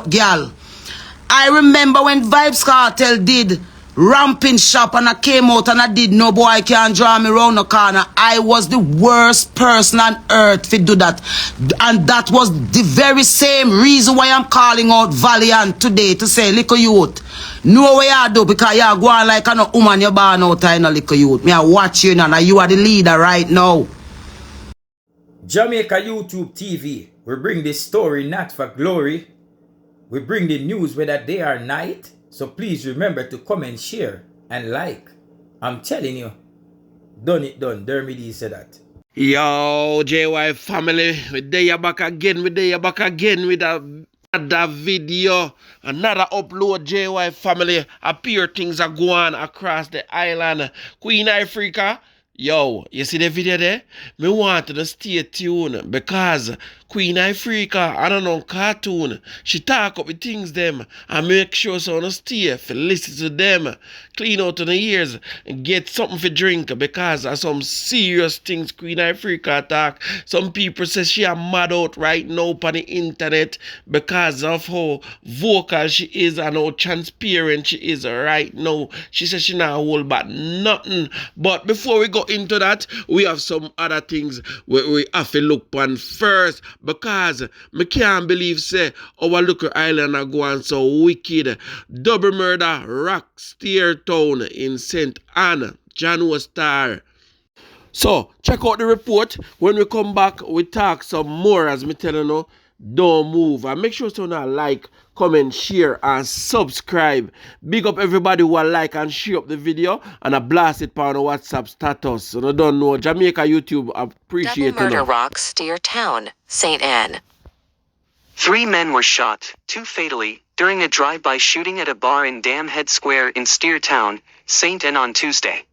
But, girl, I remember when Vibes Cartel did Ramping Shop and I came out and I did No Boy Can't Draw Me Round the Corner. I was the worst person on earth to do that. And that was the very same reason why I'm calling out Valiant today to say, little youth, know what you do because you are going like a woman you born out in a little youth. Me I watch you now and you are the leader right now. Jamaica YouTube TV, we bring this story not for glory. We bring the news whether day or night. So please remember to comment, share, and like. I'm telling you, done it done. Dermody said that. Yo, JY family, we there back again with another video, another upload. JY family, appear things are going across the island. Queen Ifrica, yo, you see the video there? Me want to stay tuned because Queen Ifrica, I don't know, cartoon, she talk up with things them and make sure so on stay for listen to them, clean out on the ears and get something for drink because of some serious things Queen Ifrica talk. Some people say she are mad out right now on the internet because of how vocal she is and how transparent she is right now. She says she not hold back nothing. But before we go into that, we have some other things we have to look on first. Because me can't believe say our local island are going so wicked. Double murder rock steer town in St. Anne, January Star. So check out the report. When we come back, we talk some more as me telling you. Don't move and make sure to like, comment, share, and subscribe. Big up everybody who like and share up the video and I blast it on the WhatsApp status. So I don't know, Jamaica YouTube appreciate it. Double murder rocks Steer Town, St. Anne. 3 men were shot, 2 fatally, during a drive-by shooting at a bar in Dam Head Square in Steer Town, St. Anne on Tuesday.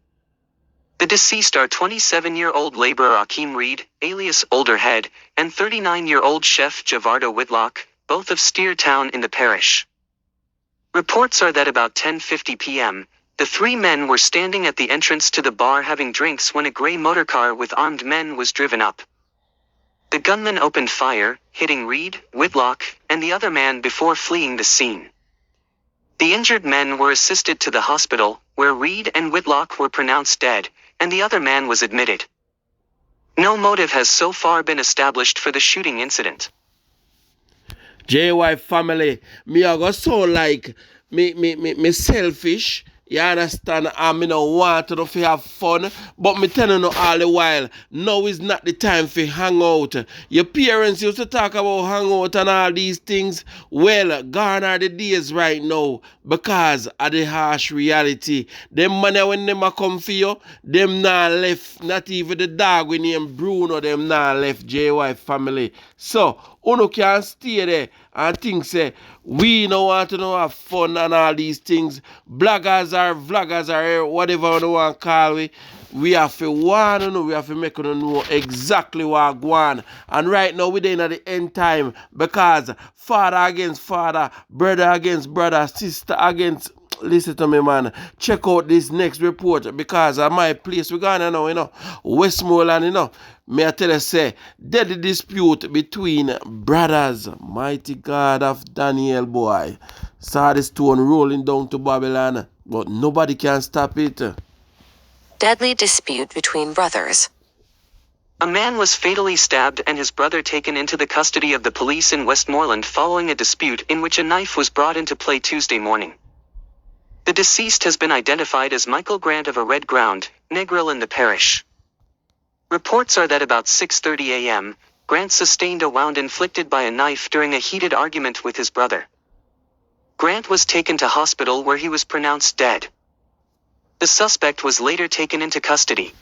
The deceased are 27-year-old laborer Akeem Reed, alias Older Head, and 39-year-old chef Javardo Whitlock, both of Steer Town in the parish. Reports are that about 10:50 p.m., the 3 men were standing at the entrance to the bar having drinks when a gray motorcar with armed men was driven up. The gunman opened fire, hitting Reed, Whitlock, and the other man before fleeing the scene. The injured men were assisted to the hospital, where Reed and Whitlock were pronounced dead, and the other man was admitted. No motive has so far been established for the shooting incident. JY family, me I go so like me selfish. You understand? Me no want to have fun, but me telling you all the while, now is not the time for hang out. Your parents used to talk about hang out and all these things. Well, gone are the days right now because of the harsh reality. Them money when them a come for you, them not left. Not even the dog we name Bruno, them not left. JY family. So, uno can stay there and think say we no want to have fun and all these things. Bloggers or vloggers or whatever you want to call it. We have to want to know, we have to make them know exactly what going on. And right now we're in at the end time because father against father, brother against brother, sister against. Listen to me, man. Check out this next report because at my place we're gonna know, Westmoreland, May I tell you, say, deadly dispute between brothers. Mighty God of Daniel, boy. Saw the stone rolling down to Babylon, but nobody can stop it. Deadly dispute between brothers. A man was fatally stabbed and his brother taken into the custody of the police in Westmoreland following a dispute in which a knife was brought into play Tuesday morning. The deceased has been identified as Michael Grant of a Red Ground, Negril in the parish. Reports are that about 6:30 a.m., Grant sustained a wound inflicted by a knife during a heated argument with his brother. Grant was taken to hospital where he was pronounced dead. The suspect was later taken into custody.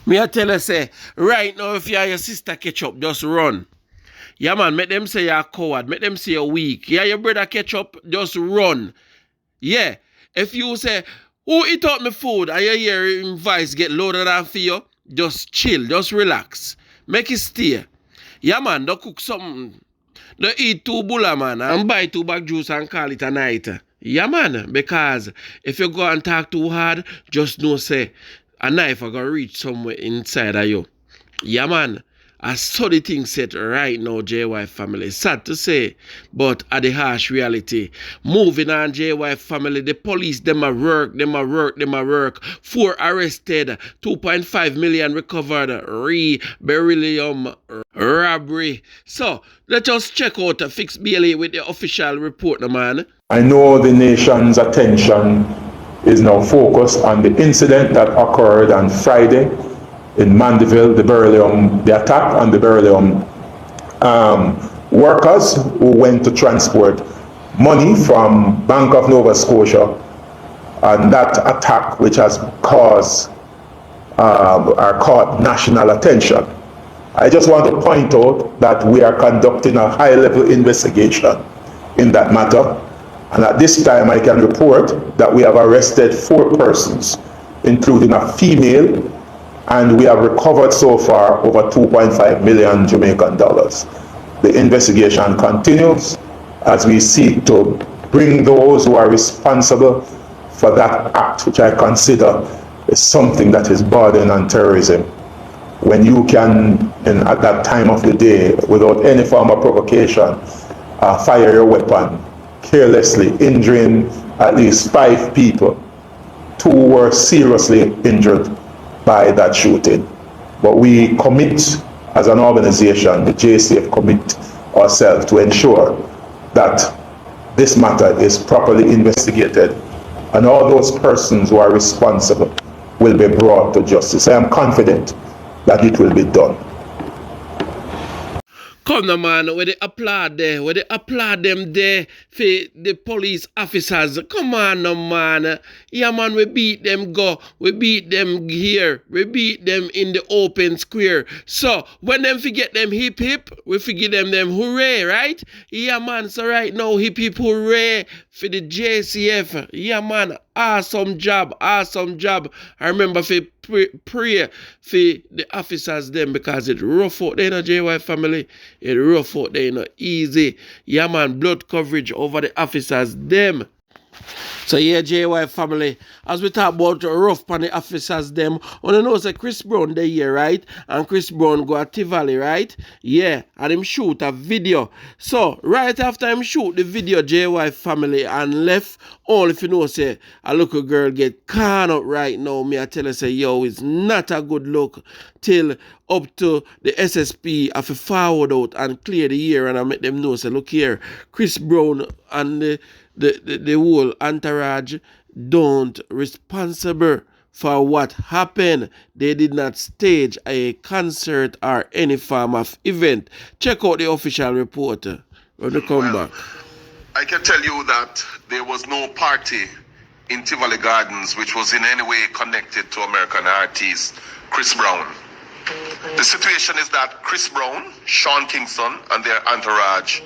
Me I tell you, say, right now if you are your sister catch up, just run. Yeah, man, make them say you're a coward, make them say you're weak. Yeah, your brother catch up, just run. Yeah, if you say, who eat up my food and you hear him voice get louder than for you, just chill, just relax. Make it stay. Yeah, man, don't cook something. Don't eat 2 bulla, man, and buy 2 bag juice and call it a night. Yeah, man, because if you go and talk too hard, just know, say, a knife are going to reach somewhere inside of you. Yeah, man. I saw the thing set right now, JY family. Sad to say, but at the harsh reality. Moving on, JY family. The police, them a work. 4 arrested, 2.5 million recovered, Beryllium robbery. So, let us check out Fix Bailey with the official report, man. I know the nation's attention is now focused on the incident that occurred on Friday in Mandeville, the attack on the Beryllium workers who went to transport money from Bank of Nova Scotia, and that attack which has caused caught national attention. I just want to point out that we are conducting a high-level investigation in that matter, and at this time I can report that we have arrested 4 persons, including a female, and we have recovered so far over 2.5 million Jamaican dollars. The investigation continues as we seek to bring those who are responsible for that act, which I consider is something that is bordering on terrorism. When you can, at that time of the day, without any form of provocation, fire your weapon carelessly, injuring at least 5 people. 2 were seriously injured by that shooting. But we commit, as an organization, the JCF commit ourselves to ensure that this matter is properly investigated and all those persons who are responsible will be brought to justice. I am confident that it will be done. Come on, man, where they applaud them there for the police officers. Come on, no, man. Yeah, man, we beat them we beat them here, we beat them in the open square. So, when them forget them hip hip, we forget them hooray, right? Yeah, man, so right now, hip hip hooray for the JCF. Yeah, man, awesome job. I remember for pray for the officers them because it rough out there, JY family. It rough out there, easy. Yeah, man, blood coverage over the officers them. So yeah, JY family, as we talk about rough on the officers them, on know say Chris Brown they here, right? And Chris Brown go at Tivoli, right? Yeah, and him shoot a video. So right after him shoot the video, JY family, and left, all if you know say a little girl get caught up right now, me I tell her say, yo, it's not a good look till up to the SSP have to forward out and clear the air, and I make them know say, look here, Chris Brown and the whole entourage don't responsible for what happened. They did not stage a concert or any form of event. Check out the official report when they come back. I can tell you that there was no party in Tivoli Gardens which was in any way connected to American artist Chris Brown. The situation is that Chris Brown, Sean Kingston, and their entourage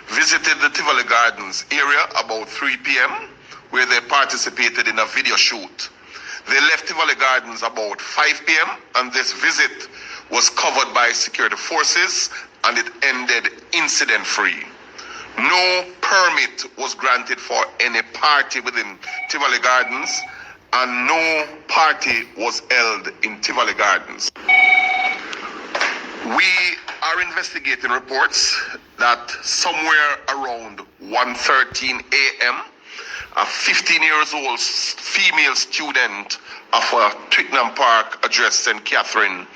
visited the Tivoli Gardens area about 3 p.m. where they participated in a video shoot. They left Tivoli Gardens about 5 p.m. and this visit was covered by security forces and it ended incident-free. No permit was granted for any party within Tivoli Gardens and no party was held in Tivoli Gardens. We are investigating reports that somewhere around 1:13 a.m., a 15-year-old female student of a Twickenham Park address St. Catherine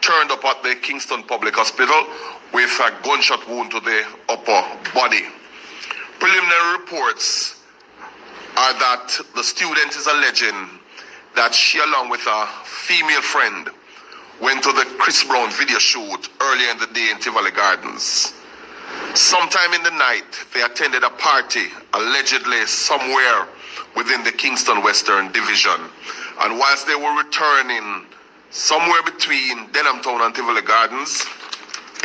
turned up at the Kingston Public Hospital with a gunshot wound to the upper body. Preliminary reports are that the student is alleging that she, along with a female friend, went to the Chris Brown video shoot earlier in the day in Tivoli Gardens. Sometime in the night, they attended a party, allegedly somewhere within the Kingston Western Division. And whilst they were returning somewhere between Denhamtown and Tivoli Gardens,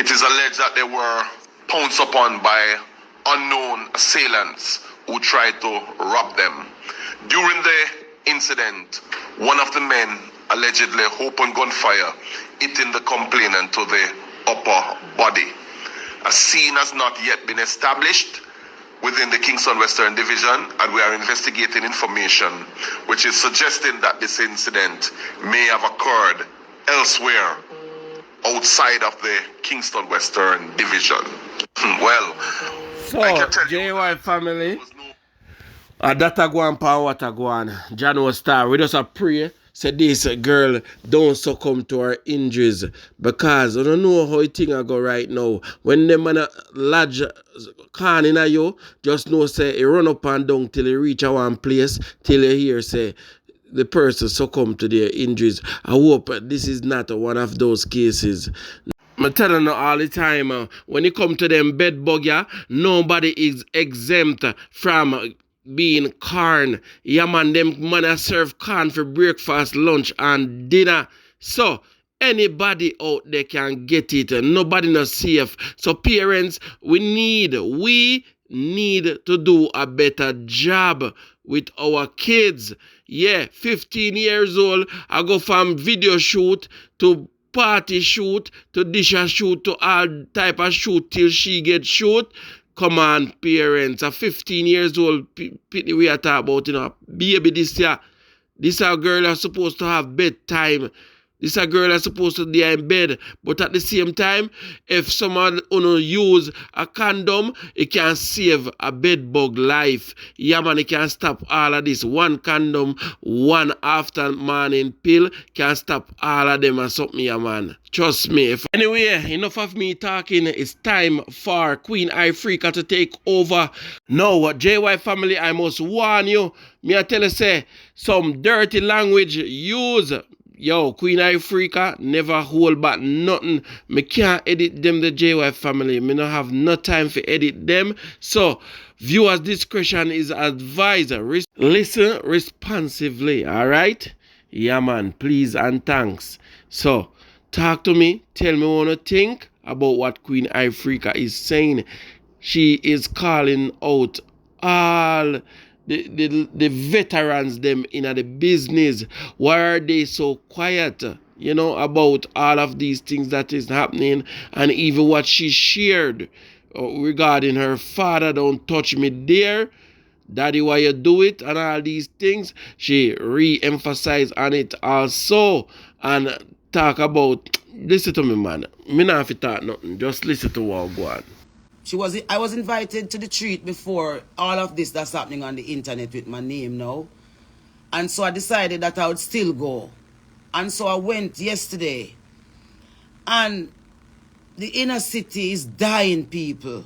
it is alleged that they were pounced upon by unknown assailants who tried to rob them. During the incident, one of the men allegedly opened gunfire, hitting the complainant to the upper body. A scene has not yet been established within the Kingston Western Division, and we are investigating information which is suggesting that this incident may have occurred elsewhere outside of the Kingston Western Division. Well, So, I can tell you JY family, there was no that a go on pan what a go on. John was star. We just a pray. Say this girl don't succumb to her injuries because I don't know how it thing I go right now. When them man a lodge can in a you, just know say he run up and down till he reach a one place till you hear say the person succumb to their injuries. I hope this is not one of those cases. I'm telling you all the time, when it come to them bed bug, yeah, nobody is exempt from being corn. Yeah, man, them man a serve corn for breakfast, lunch, and dinner. So, anybody out there can get it. Nobody not safe. So, parents, we need to do a better job with our kids. Yeah, 15 years old, I go from video shoot to party shoot to dish a shoot to all type of shoot till she get shoot. Come on, parents. A 15 years old we are talking about, you know, baby this year. This a girl that's supposed to have bedtime. This a girl that's supposed to be in bed. But at the same time, if someone use a condom, it can save a bed bug life. Yeah, man, it can stop all of this. One condom, one after morning pill can stop all of them and something, yeah, man. Trust me. Anyway, enough of me talking. It's time for Queen Ifrica to take over. Now, JY family, I must warn you. Me I tell you, say, some dirty language use. Yo, Queen Ifrica never hold back nothing. Me can't edit them, the JY family. Me not have no time for edit them. So, viewers' discretion is advised. Listen responsively, alright? Yeah, man, please and thanks. So, talk to me. Tell me what you think about what Queen Ifrica is saying. She is calling out all the veterans them in the business. Why are they so quiet, you know, about all of these things that is happening, and even what she shared regarding her father, don't touch me there, daddy, why you do it, and all these things. She re-emphasized on it also and talk about, listen to me, man, me not have to talk nothing, just listen to what go on. I was invited to the treat before all of this that's happening on the internet with my name now. And so I decided that I would still go. And so I went yesterday. And the inner city is dying, people.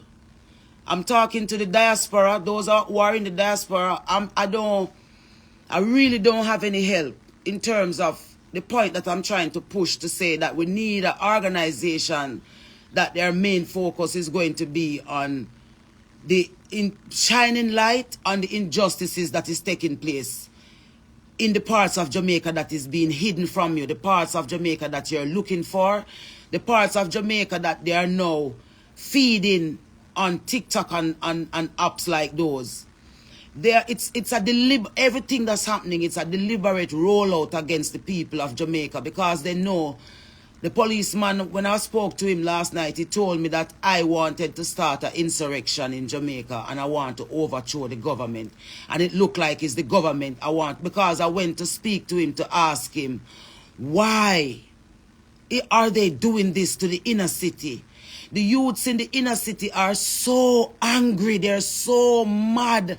I'm talking to the diaspora, those who are in the diaspora. I really don't have any help in terms of the point that I'm trying to push to say that we need an organization that their main focus is going to be on the shining light on the injustices that is taking place in the parts of Jamaica that is being hidden from you, the parts of Jamaica that you're looking for, the parts of Jamaica that they are now feeding on TikTok and apps like those. It's a everything that's happening, it's a deliberate rollout against the people of Jamaica, because they know. The policeman, when I spoke to him last night, he told me that I wanted to start an insurrection in Jamaica and I want to overthrow the government. And it looked like it's the government I want, because I went to speak to him to ask him, why are they doing this to the inner city? The youths in the inner city are so angry, they're so mad.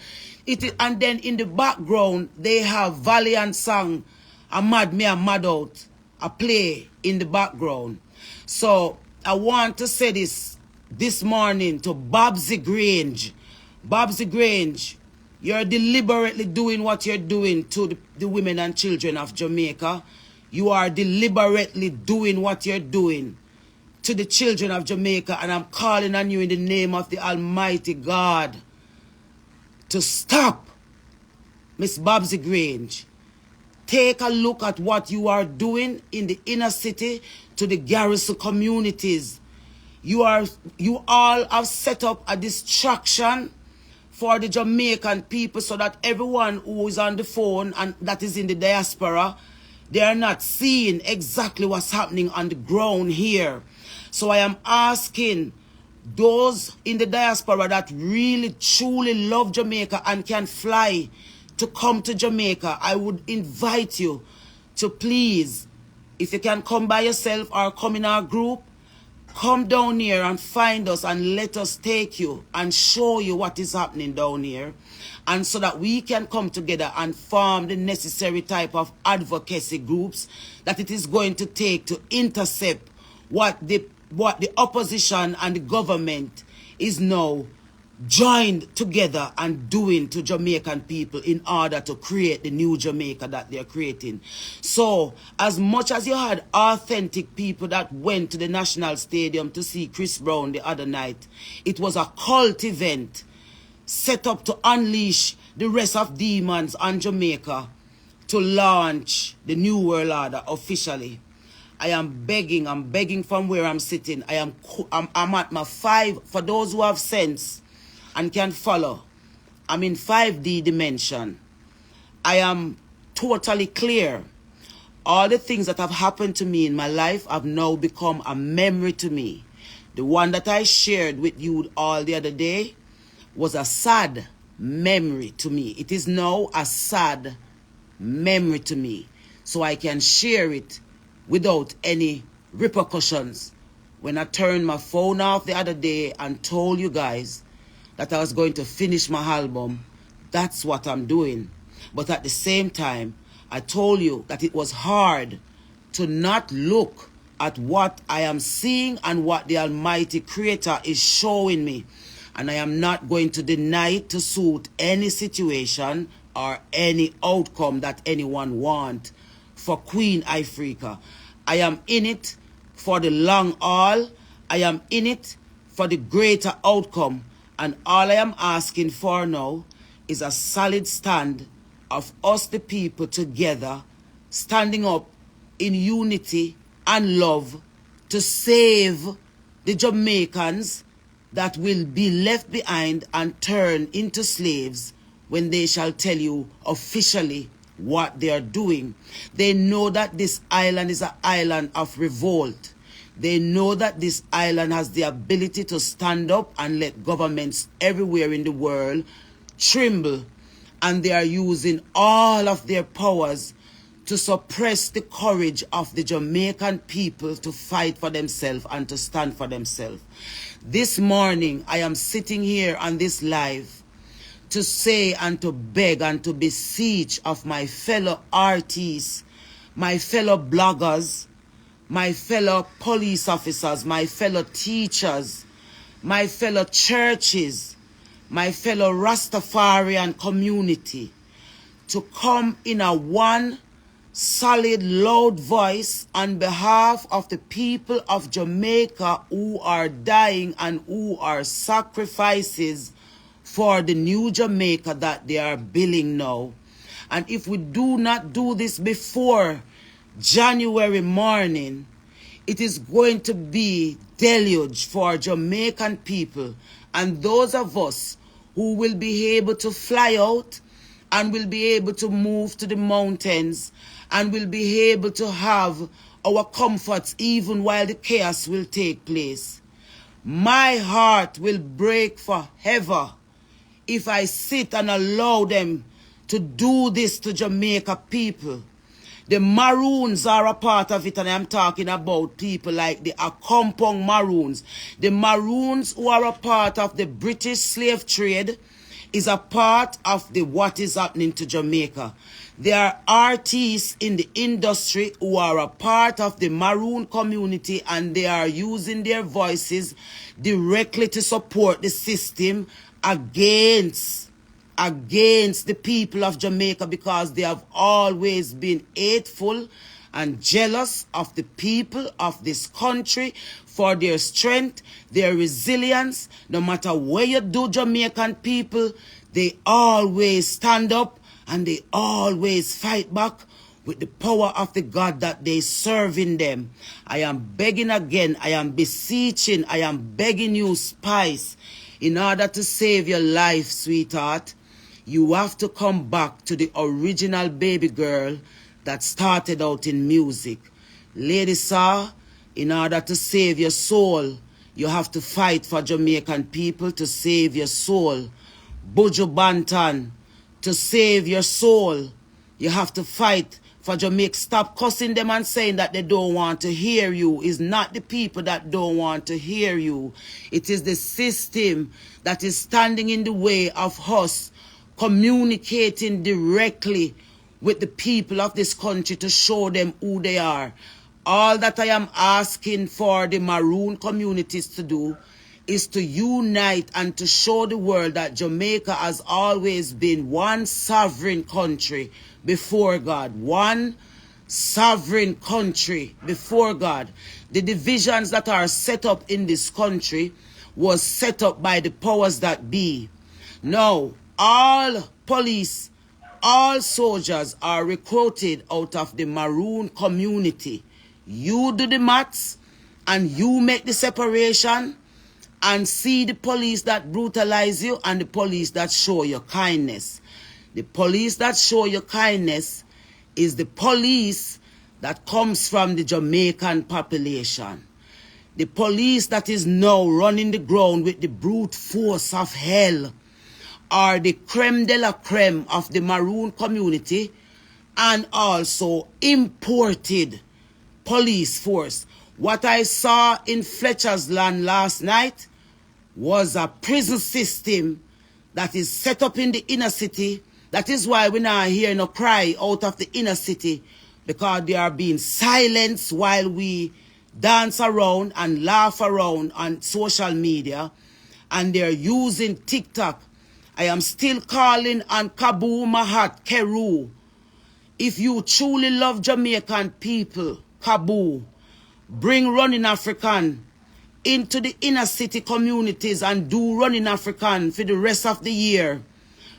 And then in the background, they have Valiant song, I'm mad, me I'm mad out, a play in the background. So I want to say this morning to Babsy Grange. Babsy Grange, you're deliberately doing what you're doing to the women and children of Jamaica. You are deliberately doing what you're doing to the children of Jamaica, and I'm calling on you in the name of the Almighty God to stop. Miss Babsy Grange, take a look at what you are doing in the inner city to the garrison communities. You all have set up a distraction for the Jamaican people so that everyone who is on the phone and that is in the diaspora, they are not seeing exactly what's happening on the ground here. So I am asking those in the diaspora that really truly love Jamaica and can fly to come to Jamaica, I would invite you to please If you can come by yourself or come in our group, come down here and find us and let us take you and show you what is happening down here. And so that we can come together and form the necessary type of advocacy groups that it is going to take to intercept what the opposition and the government is now joined together and doing to Jamaican people in order to create the new Jamaica that they're creating. So, as much as you had authentic people that went to the National Stadium to see Chris Brown the other night, it was a cult event set up to unleash the rest of demons on Jamaica to launch the New World Order officially. I'm begging from where I'm sitting. I'm at my 5, for those who have sense and can follow, I'm in 5D dimension. I am totally clear. All the things that have happened to me in my life have now become a memory to me. The one that I shared with you all the other day was a sad memory to me. It is now a sad memory to me. So I can share it without any repercussions. When I turned my phone off the other day and told you guys that I was going to finish my album, that's what I'm doing. But at the same time, I told you that it was hard to not look at what I am seeing and what the Almighty Creator is showing me. And I am not going to deny it to suit any situation or any outcome that anyone wants for Queen Ifrica. I am in it for the long haul. I am in it for the greater outcome. And all I am asking for now is a solid stand of us, the people, together, standing up in unity and love to save the Jamaicans that will be left behind and turned into slaves when they shall tell you officially what they are doing. They know that this island is an island of revolt. They know that this island has the ability to stand up and let governments everywhere in the world tremble. And they are using all of their powers to suppress the courage of the Jamaican people to fight for themselves and to stand for themselves. This morning, I am sitting here on this live to say and to beg and to beseech of my fellow artists, my fellow bloggers, my fellow police officers, my fellow teachers, my fellow churches, my fellow Rastafarian community, to come in a one solid, loud voice on behalf of the people of Jamaica who are dying and who are sacrifices for the new Jamaica that they are building now. And if we do not do this before January morning, it is going to be deluge for Jamaican people and those of us who will be able to fly out and will be able to move to the mountains and will be able to have our comforts even while the chaos will take place. My heart will break forever if I sit and allow them to do this to Jamaica people. The Maroons are a part of it, and I'm talking about people like the Accompong Maroons. The Maroons who are a part of the British slave trade is a part of the what is happening to Jamaica. There are artists in the industry who are a part of the Maroon community, and they are using their voices directly to support the system against the people of Jamaica, because they have always been hateful and jealous of the people of this country for their strength, their resilience. No matter where you do, Jamaican people, they always stand up and they always fight back with the power of the God that they serve in them. I am begging again, I am beseeching, I am begging you, Spice, in order to save your life, sweetheart, you have to come back to the original baby girl that started out in music. Lady Saw, in order to save your soul, you have to fight for Jamaican people to save your soul. Buju Banton, to save your soul, you have to fight for Jamaica. Stop cussing them and saying that they don't want to hear you. It's not the people that don't want to hear you. It is the system that is standing in the way of us communicating directly with the people of this country to show them who they are. All that I am asking for the Maroon communities to do is to unite and to show the world that Jamaica has always been one sovereign country before God. One sovereign country before God. The divisions that are set up in this country was set up by the powers that be. Now, all police, all soldiers are recruited out of the Maroon community. You do the maths and you make the separation and see the police that brutalize you and the police that show you kindness. The police that show you kindness is the police that comes from the Jamaican population. The police that is now running the ground with the brute force of hell are the creme de la creme of the Maroon community and also imported police force. What I saw in Fletcher's Land last night was a prison system that is set up in the inner city. That is why we now hear no cry out of the inner city, because they are being silenced while we dance around and laugh around on social media, and they're using TikTok. I am still calling on Kabu Mahat Keru. If you truly love Jamaican people, Kabu, bring Running African into the inner city communities and do Running African for the rest of the year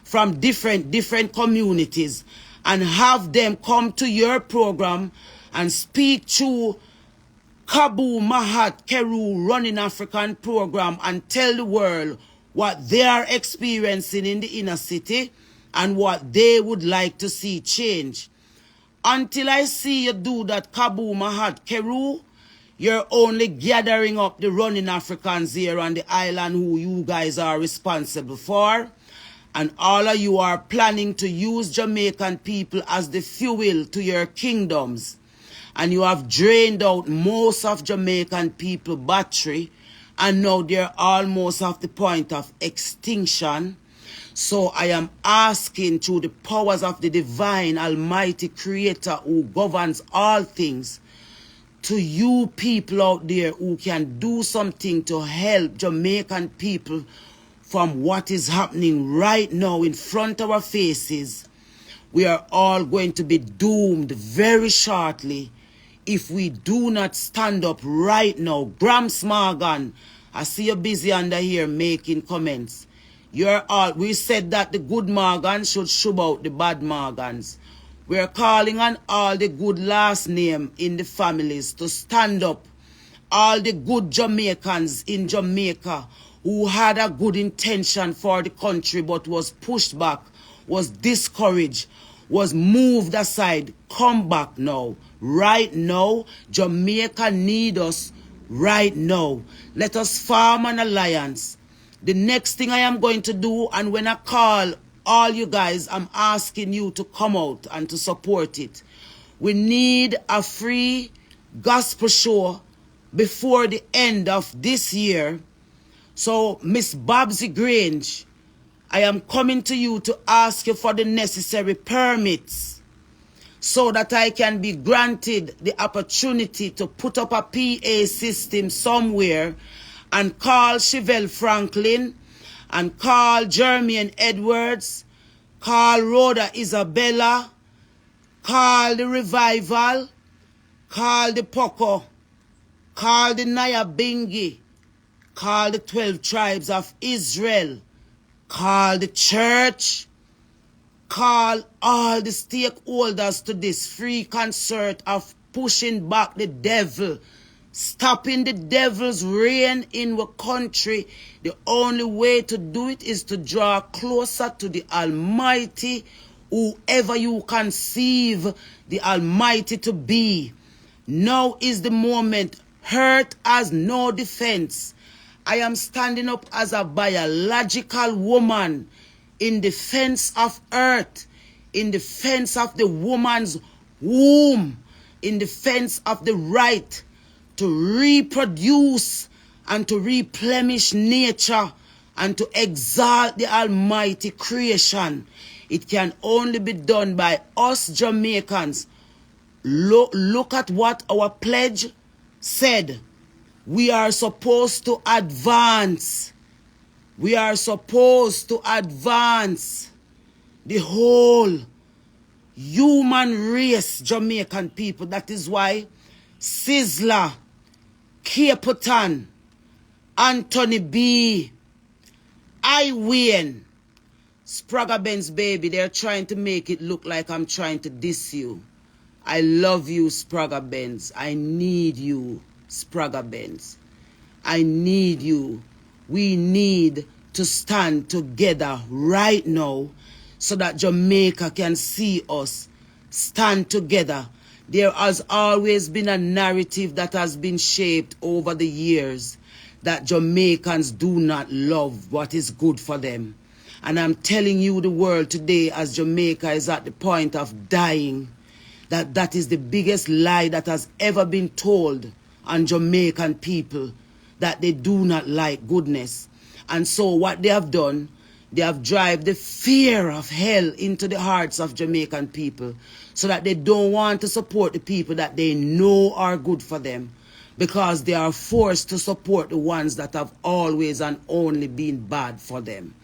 from different communities, and have them come to your program and speak to Kabu Mahat Keru Running African program and tell the world what they are experiencing in the inner city and what they would like to see change. Until I see you do that, Kabu Mahat Keru, you're only gathering up the Running Africans here on the island who you guys are responsible for. And all of you are planning to use Jamaican people as the fuel to your kingdoms. And you have drained out most of Jamaican people battery. And now they're almost at the point of extinction. So I am asking through the powers of the divine almighty creator who governs all things, to you people out there who can do something to help Jamaican people from what is happening right now in front of our faces. We are all going to be doomed very shortly if we do not stand up right now. Grams Morgan, I see you busy under here making comments. We said that the good Morgans should shove out the bad Morgans. We're calling on all the good last name in the families to stand up. All the good Jamaicans in Jamaica who had a good intention for the country but was pushed back, was discouraged, was moved aside. Come back now. Right now, Jamaica need us right now. Let us form an alliance. The next thing I am going to do, and when I call all you guys, I'm asking you to come out and to support it. We need a free gospel show before the end of this year. So, Miss Babsy Grange, I am coming to you to ask you for the necessary permits so that I can be granted the opportunity to put up a PA system somewhere and call Chevelle Franklin and call Jermaine Edwards, call Rhoda Isabella, call the Revival, call the Poco, call the Nyabingi, call the 12 tribes of Israel, call the church, call all the stakeholders to this free concert of pushing back the devil, stopping the devil's reign in our country. The only way to do it is to draw closer to the Almighty, whoever you conceive the Almighty to be. Now is the moment. Hurt has no defense. I am standing up as a biological woman in defense of earth, in defense of the woman's womb in defense of the right to reproduce and to replenish nature and to exalt the almighty creation. It can only be done by us Jamaicans. Look at what our pledge said. We are supposed to advance. We are supposed to advance the whole human race, Jamaican people. That is why Sizzler, Caputan, Anthony B, I Wayne, Spragga Benz, baby, they're trying to make it look like I'm trying to diss you. I love you, Spragga Benz. I need you, Spragga Benz. I need you. We need to stand together right now so that Jamaica can see us stand together. There has always been a narrative that has been shaped over the years that Jamaicans do not love what is good for them. And I'm telling you, the world today, as Jamaica is at the point of dying, that is the biggest lie that has ever been told on Jamaican people, that they do not like goodness. And so what they have done, they have driven the fear of hell into the hearts of Jamaican people so that they don't want to support the people that they know are good for them, because they are forced to support the ones that have always and only been bad for them.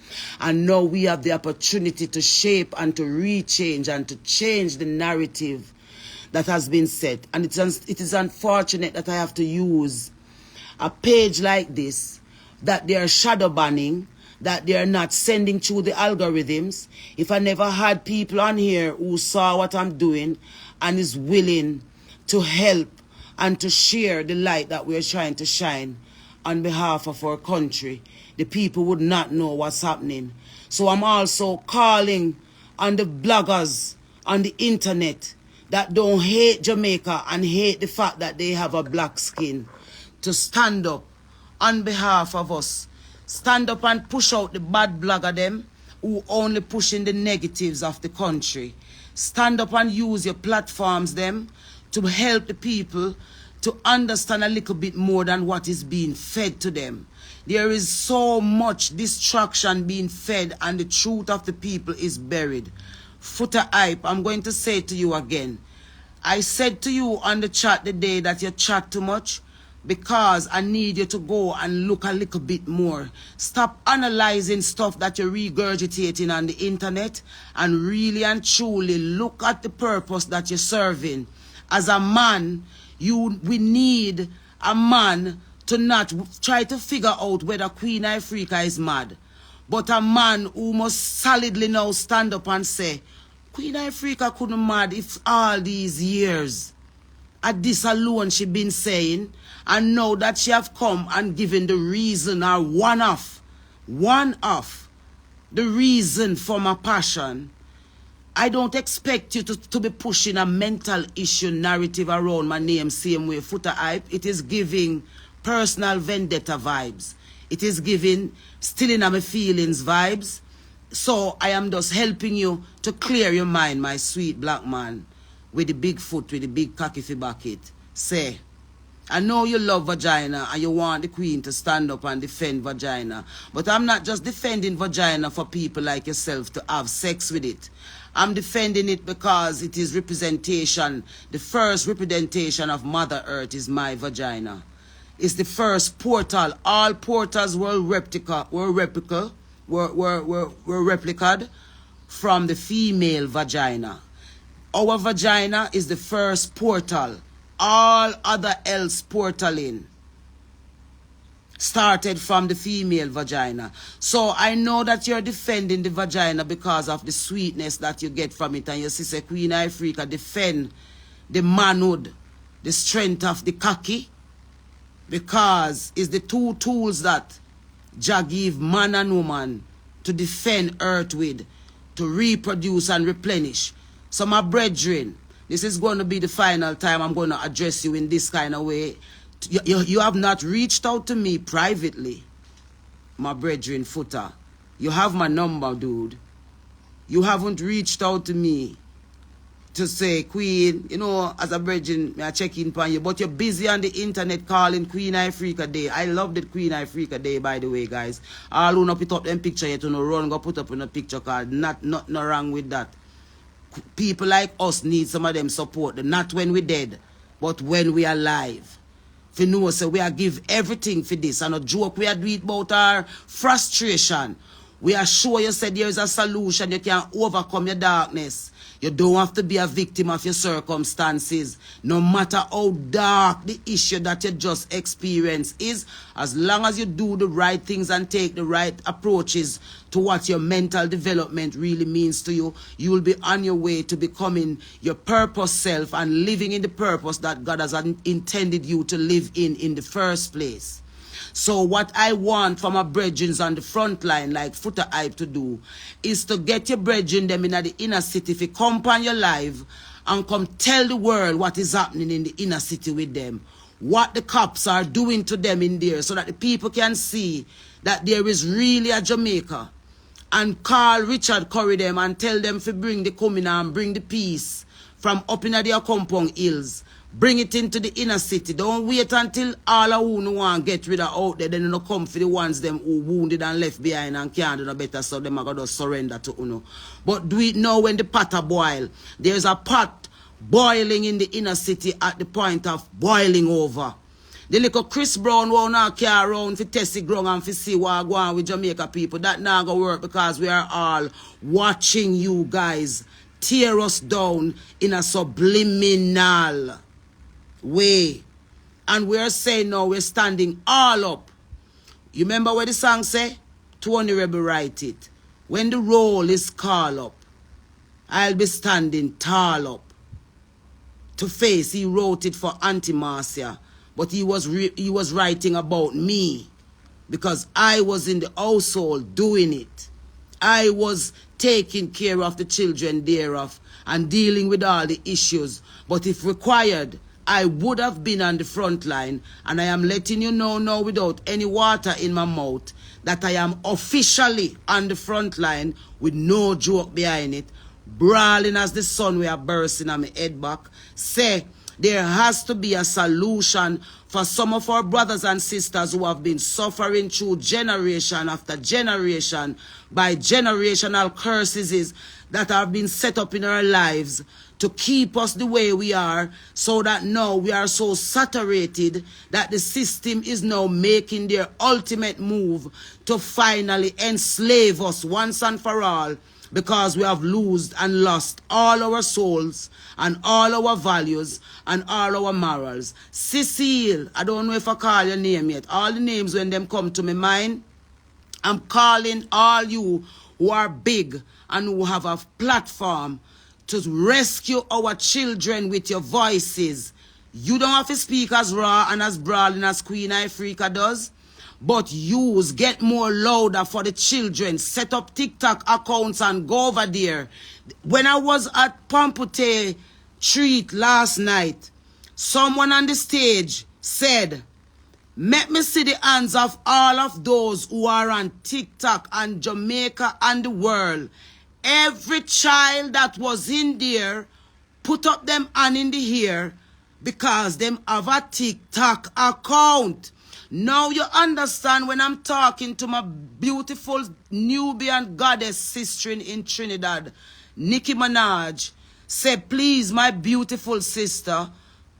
And now we have the opportunity to shape and to rechange and to change the narrative that has been set. And it is unfortunate that I have to use a page like this, that they are shadow banning, that they are not sending through the algorithms. If I never had people on here who saw what I'm doing and is willing to help and to share the light that we are trying to shine on behalf of our country, the people would not know what's happening. So I'm also calling on the bloggers on the internet that don't hate Jamaica and hate the fact that they have a black skin to stand up on behalf of us. Stand up and push out the bad blogger them who only pushing the negatives of the country. Stand up and use your platforms them to help the people to understand a little bit more than what is being fed to them. There is so much distraction being fed and the truth of the people is buried. Footer hype, I'm going to say to you again. I said to you on the chat the day that you chat too much, because I need you to go and look a little bit more. Stop analyzing stuff that you're regurgitating on the internet and really and truly look at the purpose that you're serving. As a man, we need a man to not try to figure out whether Queen Ifrica is mad, but a man who must solidly now stand up and say, Queen Ifrica couldn't mad if all these years at this alone she been saying, and now that she have come and given the reason or one of the reason for my passion. I don't expect you to be pushing a mental issue narrative around my name same way, Footer hype. It is giving personal vendetta vibes. It is giving stealing of my feelings vibes. So I am just helping you to clear your mind, my sweet black man, with the big foot, with the big cocky fi bucket. Say, I know you love vagina and you want the queen to stand up and defend vagina. But I'm not just defending vagina for people like yourself to have sex with it. I'm defending it because it is representation. The first representation of Mother Earth is my vagina. It's the first portal. All portals were replicated from the female vagina. Our vagina is the first portal. All other else portaling started from the female vagina. So I know that you're defending the vagina because of the sweetness that you get from it. And your sister Queen Ifrica defend the manhood, the strength of the cocky, because it's the two tools that Jah give man and woman to defend earth with, to reproduce and replenish. So my brethren, this is going to be the final time I'm going to address you in this kind of way. You have not reached out to me privately, my brethren Footer. You have my number, dude. You haven't reached out to me to say, Queen, you know, as a virgin, I check in upon you, but you're busy on the internet calling Queen Ifrica Day. I love the Queen Ifrica Day, by the way, guys. All who not put up them picture yet, you know, run go put up in a picture card. Not wrong with that. People like us need some of them support. Not when we're dead, but when we are alive. If you know, so we are give everything for this. And a joke we are doing about our frustration. We are sure you said there is a solution. You can overcome your darkness. You don't have to be a victim of your circumstances. No matter how dark the issue that you just experienced is, as long as you do the right things and take the right approaches to what your mental development really means to you, you will be on your way to becoming your purpose self and living in the purpose that God has intended you to live in the first place. So what I want from my brethren on the front line, like Footer Hype to do, is to get your brethren them in the inner city. If you come upon your live and come tell the world what is happening in the inner city with them, what the cops are doing to them in there, so that the people can see that there is really a Jamaica. And call Richard Curry them and tell them to bring the coming and bring the peace from up in their compound hills. Bring it into the inner city. Don't wait until all of who want to get rid of out there. Then you come for the ones them who wounded and left behind and can't do no better, so them are going to surrender to you. But do it now when the pot are boil. There's a pot boiling in the inner city at the point of boiling over. The little Chris Brown who now carry around for test the ground and for see what go on with Jamaica people. That not going to work, because we are all watching you guys tear us down in a subliminal way. And we're saying now we're standing all up. You remember what the song say? Tony Rebel write it. When the roll is called up, I'll be standing tall up. To face, he wrote it for Auntie Marcia, but he was writing about me, because I was in the household doing it. I was taking care of the children thereof and dealing with all the issues. But if required, I would have been on the front line, and I am letting you know now without any water in my mouth that I am officially on the front line with no joke behind it, brawling as the sun we are bursting on my head back. Say, there has to be a solution for some of our brothers and sisters who have been suffering through generation after generation by generational curses that have been set up in our lives to keep us the way we are, so that now we are so saturated that the system is now making their ultimate move to finally enslave us once and for all, because we have lost all our souls and all our values and all our morals. Cecile, I don't know if I call your name yet. All the names when them come to my mind, I'm calling all you who are big and who have a platform to rescue our children with your voices. You don't have to speak as raw and as brawling as Queen Ifrica does, but use, get more louder for the children. Set up TikTok accounts and go over there. When I was at Pampute Treat last night, someone on the stage said, "Let me see the hands of all of those who are on TikTok and Jamaica and the world." Every child that was in there put up them hand in the air, because them have a TikTok account. Now you understand when I'm talking to my beautiful Nubian goddess sister in Trinidad, Nicki Minaj, say, please, my beautiful sister,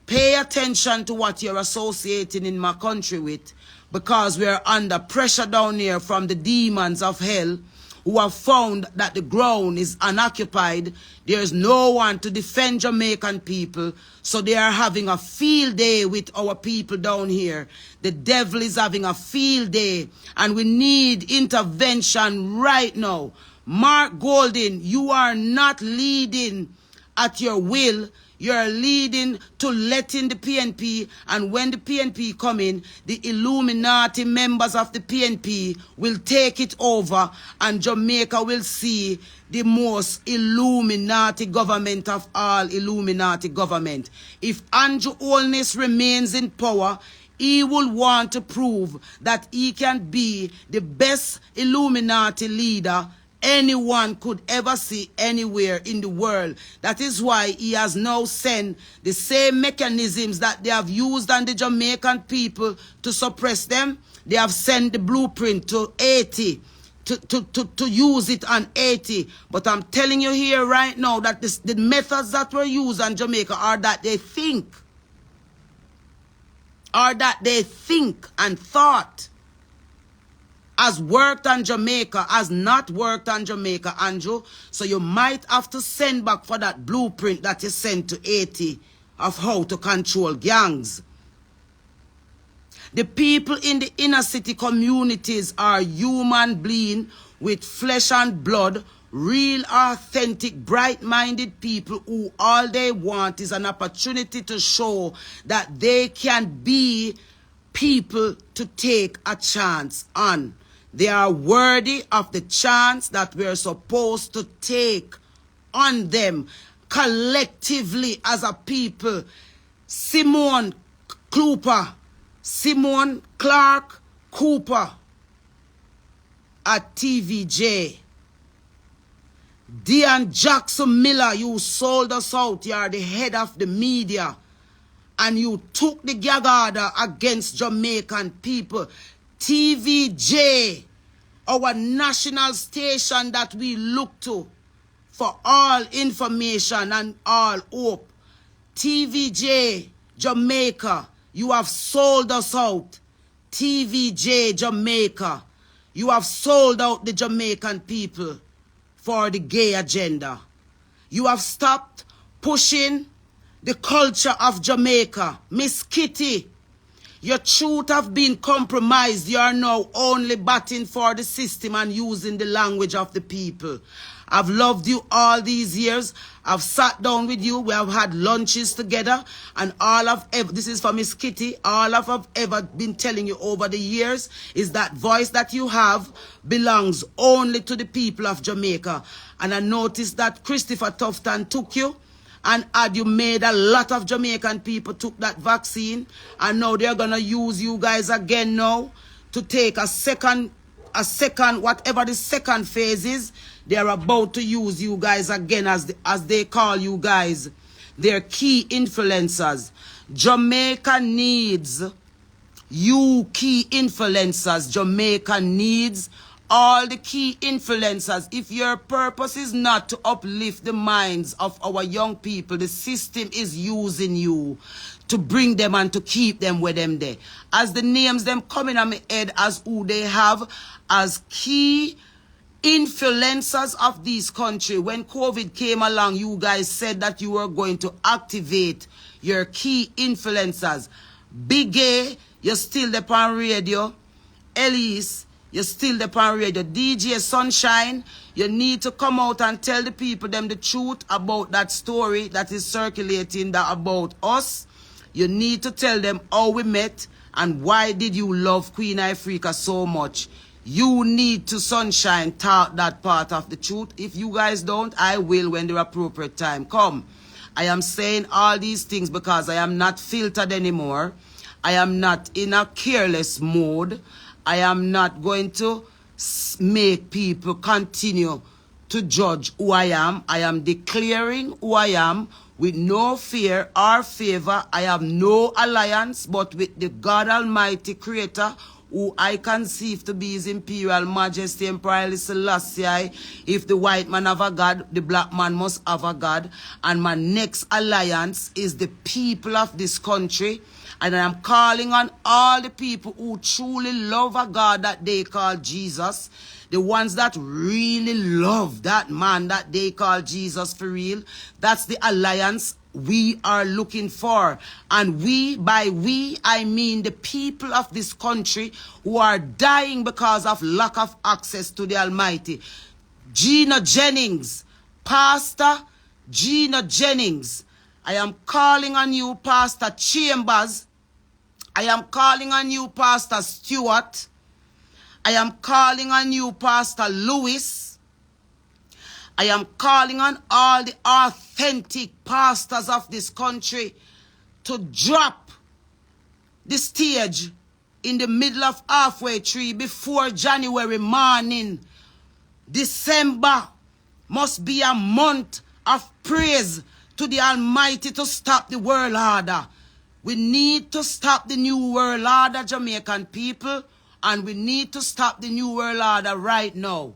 pay attention to what you're associating in my country with, because we're under pressure down here from the demons of hell, who have found that the ground is unoccupied. There's no one to defend Jamaican people, so they are having a field day with our people down here. The devil is having a field day, and we need intervention right now. Mark Golden, you are not leading at your will. You're leading to letting the PNP, and when the PNP come in, the Illuminati members of the PNP will take it over, and Jamaica will see the most Illuminati government of all Illuminati government. If Andrew Holness remains in power, he will want to prove that he can be the best Illuminati leader anyone could ever see anywhere in the world. That is why he has now sent the same mechanisms that they have used on the Jamaican people to suppress them. They have sent the blueprint to Haiti to use it on Haiti. But I'm telling you here right now that the methods that were used on Jamaica are that they think. And thought has worked on Jamaica, has not worked on Jamaica, Andrew. So you might have to send back for that blueprint that is sent to Haiti of how to control gangs. The people in the inner city communities are human beings with flesh and blood, real, authentic, bright-minded people who all they want is an opportunity to show that they can be people to take a chance on. They are worthy of the chance that we're supposed to take on them collectively as a people. Simone Clark Cooper at TVJ. Dean Jackson Miller, you sold us out. You are the head of the media. And you took the gag order against Jamaican people. TVJ, our national station that we look to for all information and all hope. TVJ, Jamaica, you have sold us out. TVJ, Jamaica, you have sold out the Jamaican people for the gay agenda. You have stopped pushing the culture of Jamaica. Miss Kitty, your truth have been compromised. You are now only batting for the system and using the language of the people. I've loved you all these years. I've sat down with you. We have had lunches together. And all I've ever, this is for Miss Kitty, all I've ever been telling you over the years is that voice that you have belongs only to the people of Jamaica. And I noticed that Christopher Tufton took you. And had you made a lot of Jamaican people took that vaccine. And now they're going to use you guys again now to take a second, whatever the second phase is. They're about to use you guys again as they call you guys. They're key influencers. Jamaica needs you key influencers. Jamaica needs all the key influencers. If your purpose is not to uplift the minds of our young people, the system is using you to bring them and to keep them with them there. As the names them coming on my head as who they have as key influencers of this country. When COVID came along, you guys said that you were going to activate your key influencers. Big A, you're still there on radio. Elise, you're still there on radio. DJ Sunshine, you need to come out and tell the people them the truth about that story that is circulating that about us. You need to tell them how we met and why did you love Queen Ifrica so much. You need to, Sunshine, talk that part of the truth. If you guys don't, I will when the appropriate time come. I am saying all these things because I am not filtered anymore. I am not in a careless mode. I am not going to make people continue to judge who I am. I am declaring who I am with no fear or favor. I have no alliance but with the God Almighty Creator, who I conceive to be His Imperial Majesty Emperor Haile Selassie. If the white man have a God, the black man must have a God. And my next alliance is the people of this country. And I am calling on all the people who truly love a God that they call Jesus. The ones that really love that man that they call Jesus for real. That's the alliance we are looking for. And we, by we, I mean the people of this country who are dying because of lack of access to the Almighty. Gina Jennings, Pastor Gina Jennings, I am calling on you, Pastor Chambers. I am calling on you, Pastor Stewart. I am calling on you, Pastor Lewis. I am calling on all the authentic pastors of this country to drop the stage in the middle of halfway tree before January morning. December must be a month of praise to the Almighty to stop the world order. We need to stop the new world order, Jamaican people, and we need to stop the new world order right now.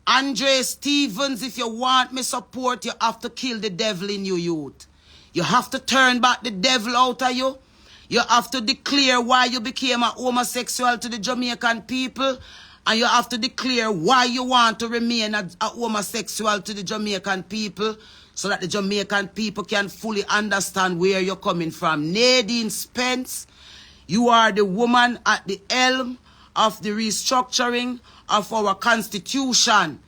Andre Stevens, if you want me support, you have to kill the devil in you, youth. You have to turn back the devil out of you. You have to declare why you became a homosexual to the Jamaican people. And you have to declare why you want to remain a homosexual to the Jamaican people, so that the Jamaican people can fully understand where you're coming from. Nadine Spence, you are the woman at the helm of the restructuring of our constitution.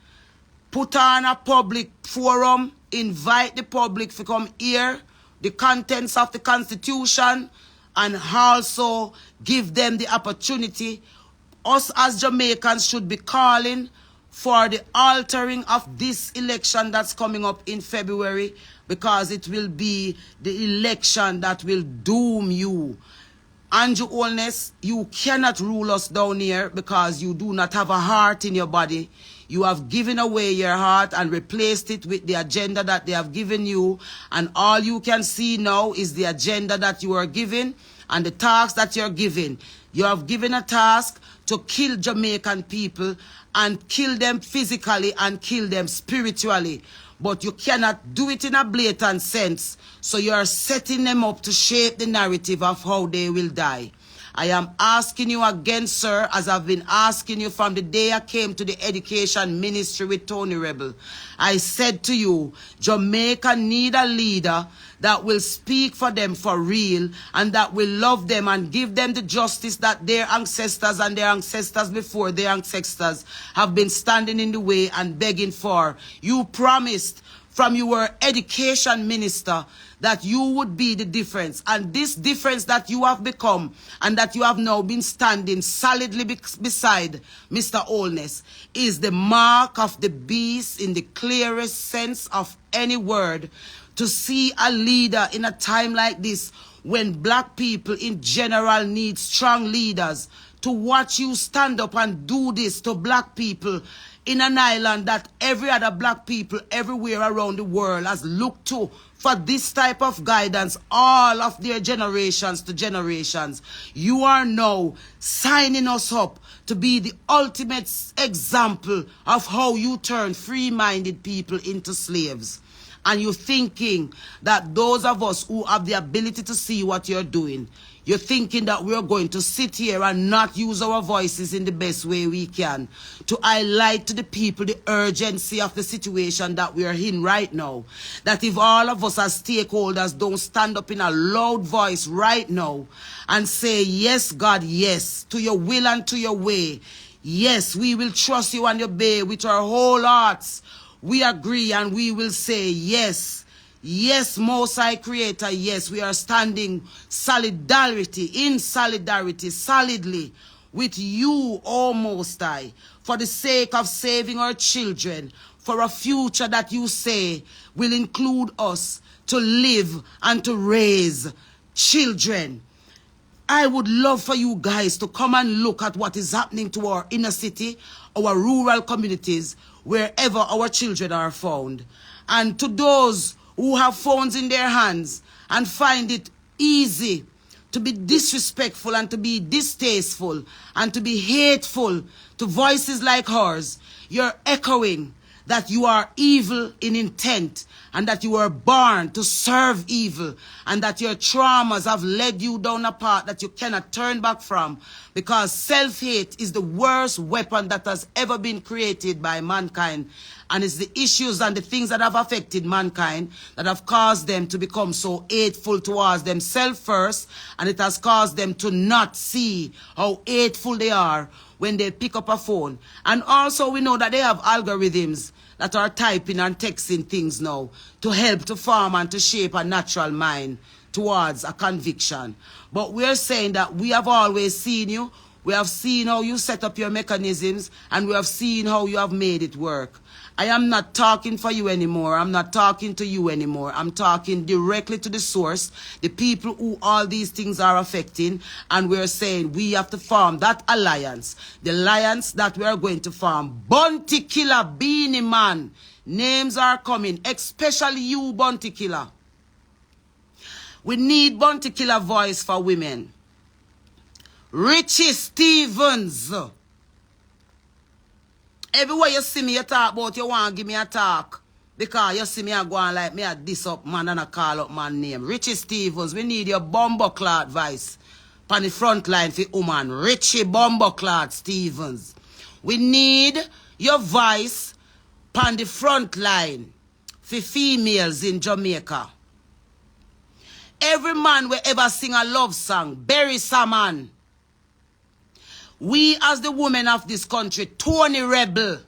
Put on a public forum, invite the public to come hear the contents of the constitution, and also give them the opportunity. Us as Jamaicans should be calling for the altering of this election that's coming up in February, because it will be the election that will doom you. Andrew Holness, you cannot rule us down here because you do not have a heart in your body. You have given away your heart and replaced it with the agenda that they have given you. And all you can see now is the agenda that you are given and the task that you're given. You have given a task to kill Jamaican people and kill them physically and kill them spiritually. But you cannot do it in a blatant sense. So you are setting them up to shape the narrative of how they will die. I am asking you again, sir, as I've been asking you from the day I came to the education ministry with Tony Rebel. I said to you, Jamaica need a leader that will speak for them for real and that will love them and give them the justice that their ancestors and their ancestors before their ancestors have been standing in the way and begging for. You promised from your education minister that you would be the difference. And this difference that you have become and that you have now been standing solidly beside Mr. Holness is the mark of the beast in the clearest sense of any word. To see a leader in a time like this, when black people in general need strong leaders, to watch you stand up and do this to black people in an island that every other black people everywhere around the world has looked to for this type of guidance, all of their generations to generations. You are now signing us up to be the ultimate example of how you turn free-minded people into slaves. And you're thinking that those of us who have the ability to see what you're doing, you're thinking that we're going to sit here and not use our voices in the best way we can to highlight to the people the urgency of the situation that we're in right now. That if all of us as stakeholders don't stand up in a loud voice right now and say, yes, God, yes, to your will and to your way. Yes, we will trust you and obey with our whole hearts. We agree and we will say, yes, yes, Most High Creator, yes, we are standing in solidarity, solidly with you, O Most High, for the sake of saving our children, for a future that you say will include us to live and to raise children. I would love for you guys to come and look at what is happening to our inner city, our rural communities, wherever our children are found. And to those who have phones in their hands and find it easy to be disrespectful and to be distasteful and to be hateful to voices like ours, you're echoing that you are evil in intent and that you were born to serve evil and that your traumas have led you down a path that you cannot turn back from, because self-hate is the worst weapon that has ever been created by mankind. And it's the issues and the things that have affected mankind that have caused them to become so hateful towards themselves first, and it has caused them to not see how hateful they are when they pick up a phone. And also we know that they have algorithms that are typing and texting things now to help to form and to shape a natural mind towards a conviction. But we're saying that we have always seen you. We have seen how you set up your mechanisms, and we have seen how you have made it work. I am not talking for you anymore. I'm not talking to you anymore. I'm talking directly to the source, the people who all these things are affecting. And we're saying we have to form that alliance. The alliance that we are going to form. Bounty Killer, Beanie Man. Names are coming, especially you, Bounty Killer. We need Bounty Killer voice for women. Richie Stevens. Everywhere you see me, you talk about, you want to give me a talk. Because you see me, I go on like me, I diss up man and I call up man name. Richie Stevens, we need your bumbleclad voice. On the front line for woman. Richie Bumbleclad Stevens. We need your voice on the front line for females in Jamaica. Every man will ever sing a love song. Bury some man. We as the women of this country, Tony Rebel,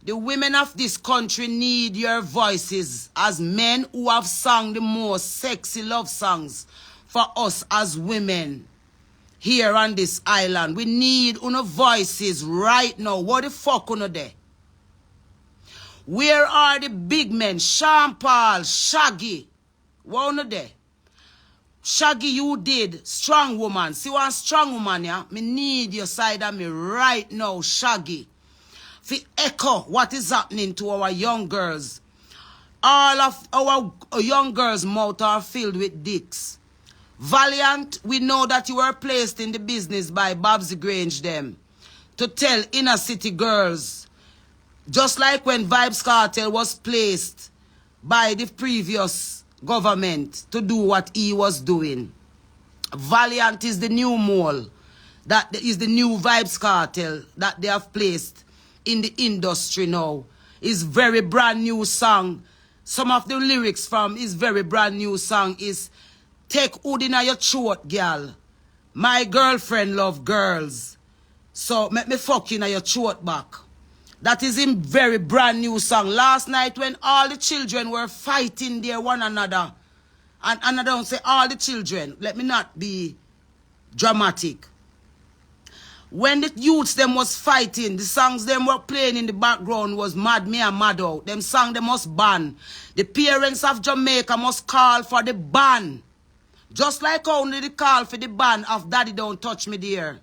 the women of this country need your voices as men who have sung the most sexy love songs for us as women here on this island. We need una voices right now. What the fuck una there? Where are the big men? Sean Paul, Shaggy. What una there? Shaggy, you did. Strong woman. See one strong woman, yeah? Me need your side of me right now, Shaggy. For echo what is happening to our young girls. All of our young girls' mouths are filled with dicks. Valiant, we know that you were placed in the business by Babsy Grange them to tell inner city girls, just like when Vybz Kartel was placed by the previous government to do what he was doing. Valiant is the new mole. That is the new Vybz Kartel that they have placed in the industry now. His very brand new song. Some of the lyrics from his very brand new song is take hood in your throat, girl. My girlfriend love girls. So make me fuck in your throat back. That is him very brand new song. Last night when all the children were fighting there one another. And I don't say all the children. Let me not be dramatic. When the youths them was fighting, the songs them were playing in the background was Mad Me and Mad Out. Them song they must ban. The parents of Jamaica must call for the ban. Just like only the call for the ban of Daddy Don't Touch Me Dear.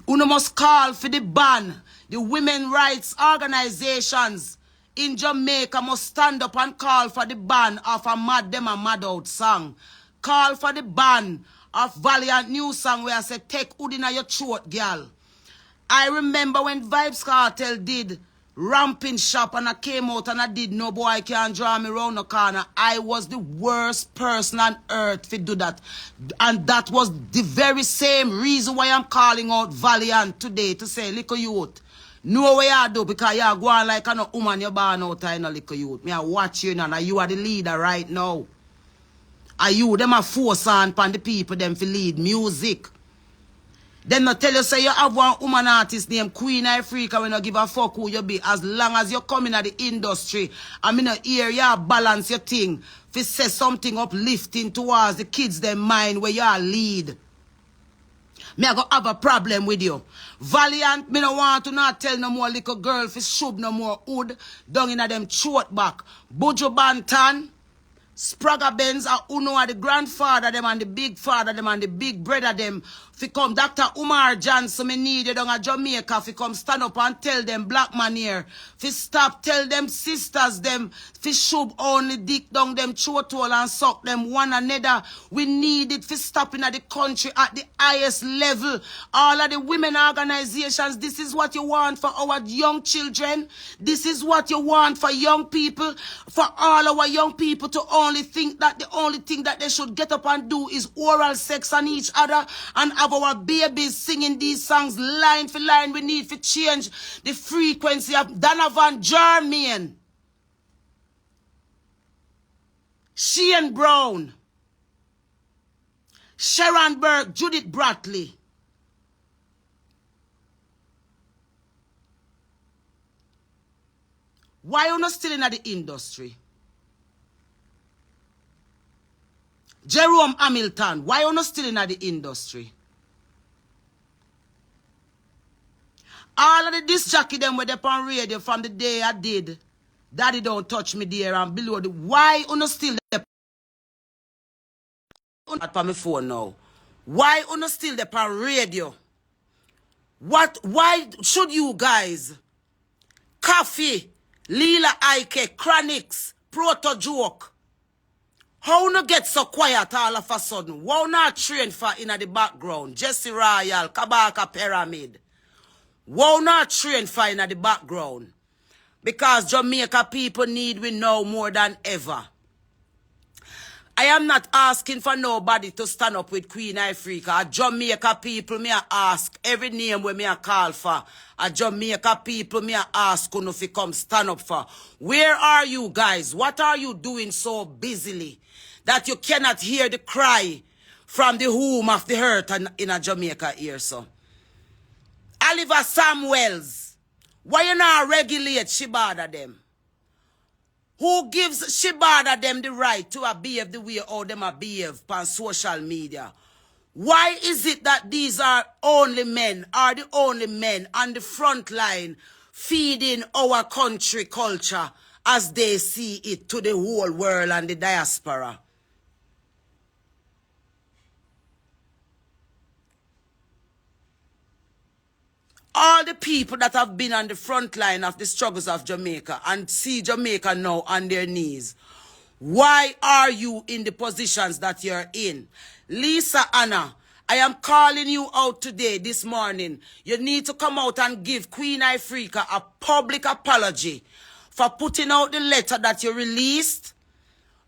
You must call for the ban. The women rights organizations in Jamaica must stand up and call for the ban of a Mad Them and Mad Out song. Call for the ban of Valiant new song where I said, take hood in your throat, girl. I remember when Vybz Kartel did Ramping Shop and I came out and I did No Boy Can't Draw Me Round the Corner. I was the worst person on earth to do that. And that was the very same reason why I'm calling out Valiant today to say, little youth, know what you do because you are going like a no woman you born out in a little youth. Me I watch you now and you are the leader right now. Are you them a force on the people them to lead music. Them not tell you say you have one woman artist named Queen Ifrica when you give a fuck who you be. As long as you come in at the industry, I mean hear you balance your thing. If you say something uplifting towards the kids them mind where you are lead. Me I go have a problem with you. Valiant, me no want to not tell no more little girl if shove no more hood down in a them throat back. Buju Banton, Sprague Benz are uno are the grandfather them and the big father them and the big brother them. Fi come Dr. Umar Johnson, me need you down at Jamaica. Fi come stand up and tell them black man here. Fi stop tell them sisters them. Fi shove only dick down them throat hole and suck them one another. We need it fi stopping at the country at the highest level. All of the women organizations, this is what you want for our young children. This is what you want for young people. For all our young people to only think that the only thing that they should get up and do is oral sex on each other and have our babies singing these songs line for line. We need to change the frequency of Donovan Germain, Shane Brown, Sharon Burke, Judith Bradley. Why are you not still in the industry? Jerome Hamilton, why are you not still in the industry? All of the disc jockey them were up on radio from the day I did. Daddy don't touch me there and below the. Why you still there? Not on my phone now. Why you still there on radio? What? Why should you guys? Coffee, Lila Ike, Chronics, Proto Joke. How no get so quiet all of a sudden? Why not train for in the background? Jesse Royal, Kabaka Pyramid. Why not train for in the background? Because Jamaica people need we know more than ever. I am not asking for nobody to stand up with Queen Ifrica. A Jamaica people me a ask every name where me a call for. A Jamaica people me a ask who if you come stand up for. Where are you guys? What are you doing so busily that you cannot hear the cry from the home of the hurt in a Jamaica here, so? Oliver Samuels, why you not regulate Shibada them? Who gives Shibada them the right to behave the way how them behave on social media? Why is it that these are the only men on the front line feeding our country culture as they see it to the whole world and the diaspora? All the people that have been on the front line of the struggles of Jamaica and see Jamaica now on their knees. Why are you in the positions that you're in? Lisa Anna, I am calling you out today, this morning. You need to come out and give Queen Ifrica a public apology for putting out the letter that you released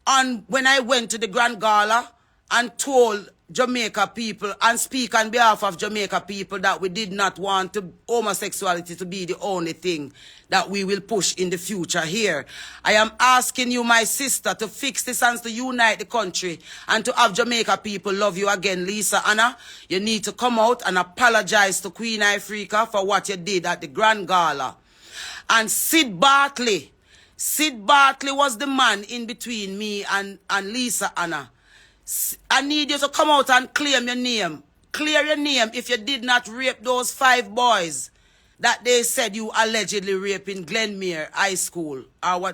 on when I went to the Grand Gala and told Jamaica people and speak on behalf of Jamaica people that we did not want homosexuality to be the only thing that we will push in the future here. I am asking you, my sister, to fix this and to unite the country and to have Jamaica people love you again. Lisa Anna, you need to come out and apologize to Queen Ifrica for what you did at the Grand Gala. And Sid Bartley was the man in between me and Lisa Anna. I need you to come out and claim your name. Clear your name if you did not rape those 5 boys that they said you allegedly raped in Glenmere High School. Or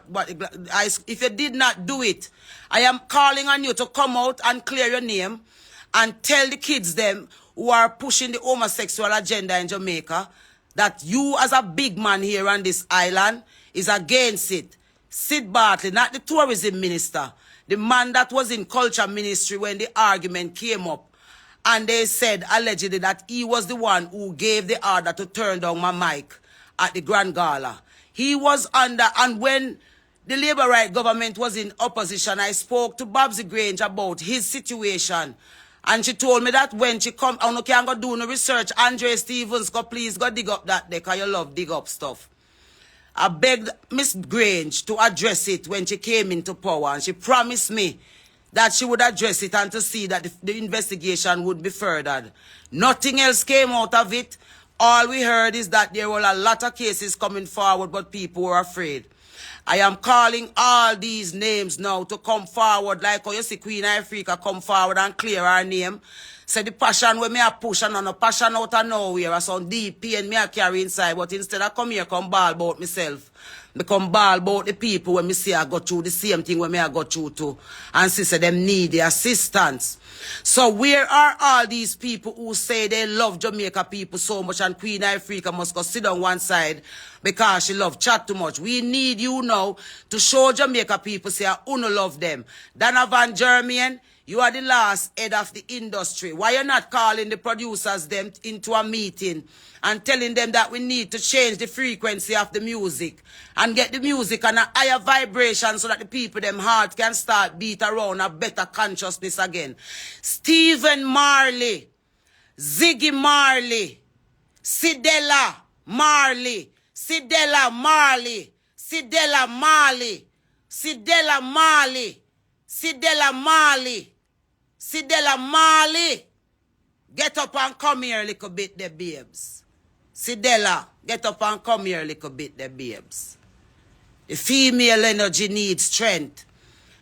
if you did not do it, I am calling on you to come out and clear your name and tell the kids them who are pushing the homosexual agenda in Jamaica that you as a big man here on this island is against it. Sid Bartley, not the tourism minister. The man that was in culture ministry when the argument came up. And they said allegedly that he was the one who gave the order to turn down my mic at the Grand Gala. He was under, and when the Labour Right government was in opposition, I spoke to Babsy Grange about his situation. And she told me that when she come, I can't go do no research. Andre Stevens, please go dig up that there because you love dig up stuff. I begged Miss Grange to address it when she came into power, and she promised me that she would address it and to see that the investigation would be furthered. Nothing else came out of it. All we heard is that there were a lot of cases coming forward, but people were afraid. I am calling all these names now to come forward, like how you see Queen Ifrica come forward and clear her name. Say the passion where me a push and no passion out of nowhere, or some deep pain me a carry inside, but instead I come here, come ball about myself. Me come ball about the people when me see I go through the same thing when me I go through too. And see say them need the assistance. So where are all these people who say they love Jamaica people so much and Queen Ifrica must go sit on one side because she love chat too much? We need you now to show Jamaica people say I uno love them. Dana Van Germain, you are the last head of the industry. Why you not calling the producers them into a meeting and telling them that we need to change the frequency of the music and get the music on a higher vibration so that the people them heart can start beat around a better consciousness again? Stephen Marley, Ziggy Marley, Sidella Marley, Sidella Marley, Sidella Marley, Sidella Marley, Sidella Marley, Sidella Marley. Get up and come here a little bit, the babes. Sidella, get up and come here a little bit, the babes. The female energy needs strength.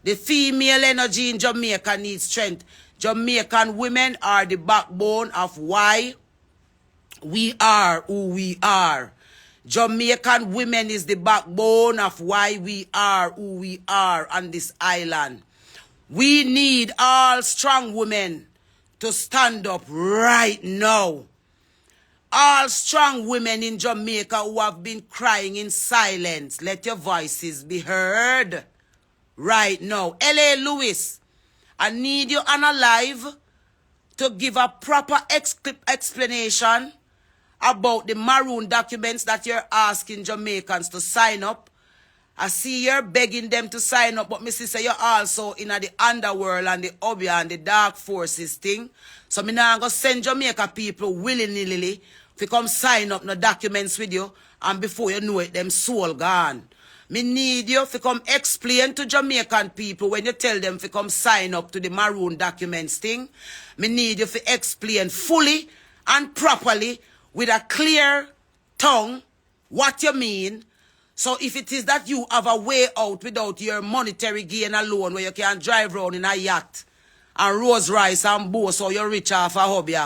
The female energy in Jamaica needs strength. Jamaican women are the backbone of why We are who we are. Jamaican women is the backbone of why we are who we are on this island. We need all strong women to stand up right now. All strong women in Jamaica who have been crying in silence, let your voices be heard right now. L.A. Lewis, I need you on a live to give a proper explanation about the maroon documents that you're asking Jamaicans to sign up. I see you're begging them to sign up, but me sister, you're also in the underworld and the hobby and the dark forces thing. So me now go send Jamaica people willy-nilly to come sign up no documents with you, and before you know it, them soul gone. Me need you to come explain to Jamaican people when you tell them to come sign up to the maroon documents thing. Me need you to explain fully and properly with a clear tongue what you mean. So if it is that you have a way out without your monetary gain alone, where you can drive around in a yacht and Rolls Royce and boast so you're rich off a hobby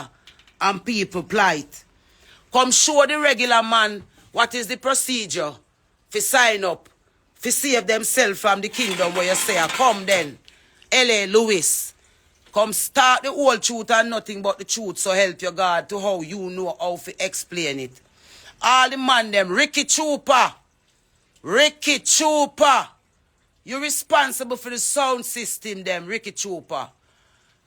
and people plight, come show the regular man what is the procedure for sign up, for save themselves from the kingdom where you say, come then. L.A. Lewis, come start the whole truth and nothing but the truth, so help your God to how you know how to explain it. All the man them, Ricky Trooper, you responsible for the sound system them, Ricky Trooper.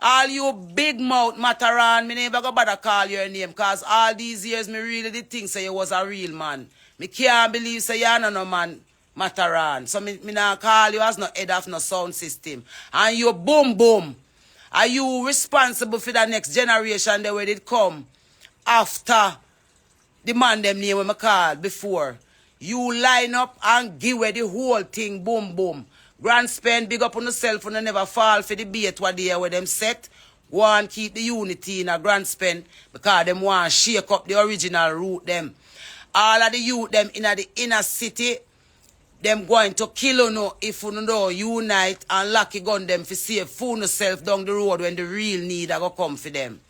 All you big mouth Mataran, me never go bother call your name, cause all these years me really did think say you was a real man. Me can't believe say you're no man Mataran. So me not call you as no head of no sound system. And you boom boom. Are you responsible for the next generation that where it come after the man them name when I call before? You line up and give away the whole thing, boom, boom. Grand spend, big up on yourself and never fall for the bait what they where them set. Go and keep the unity in a grand spend because them want to shake up the original root them. All of the youth them in the inner city, them going to kill you if you don't unite and lock your gun them for save fool yourself down the road when the real need are going to come for them.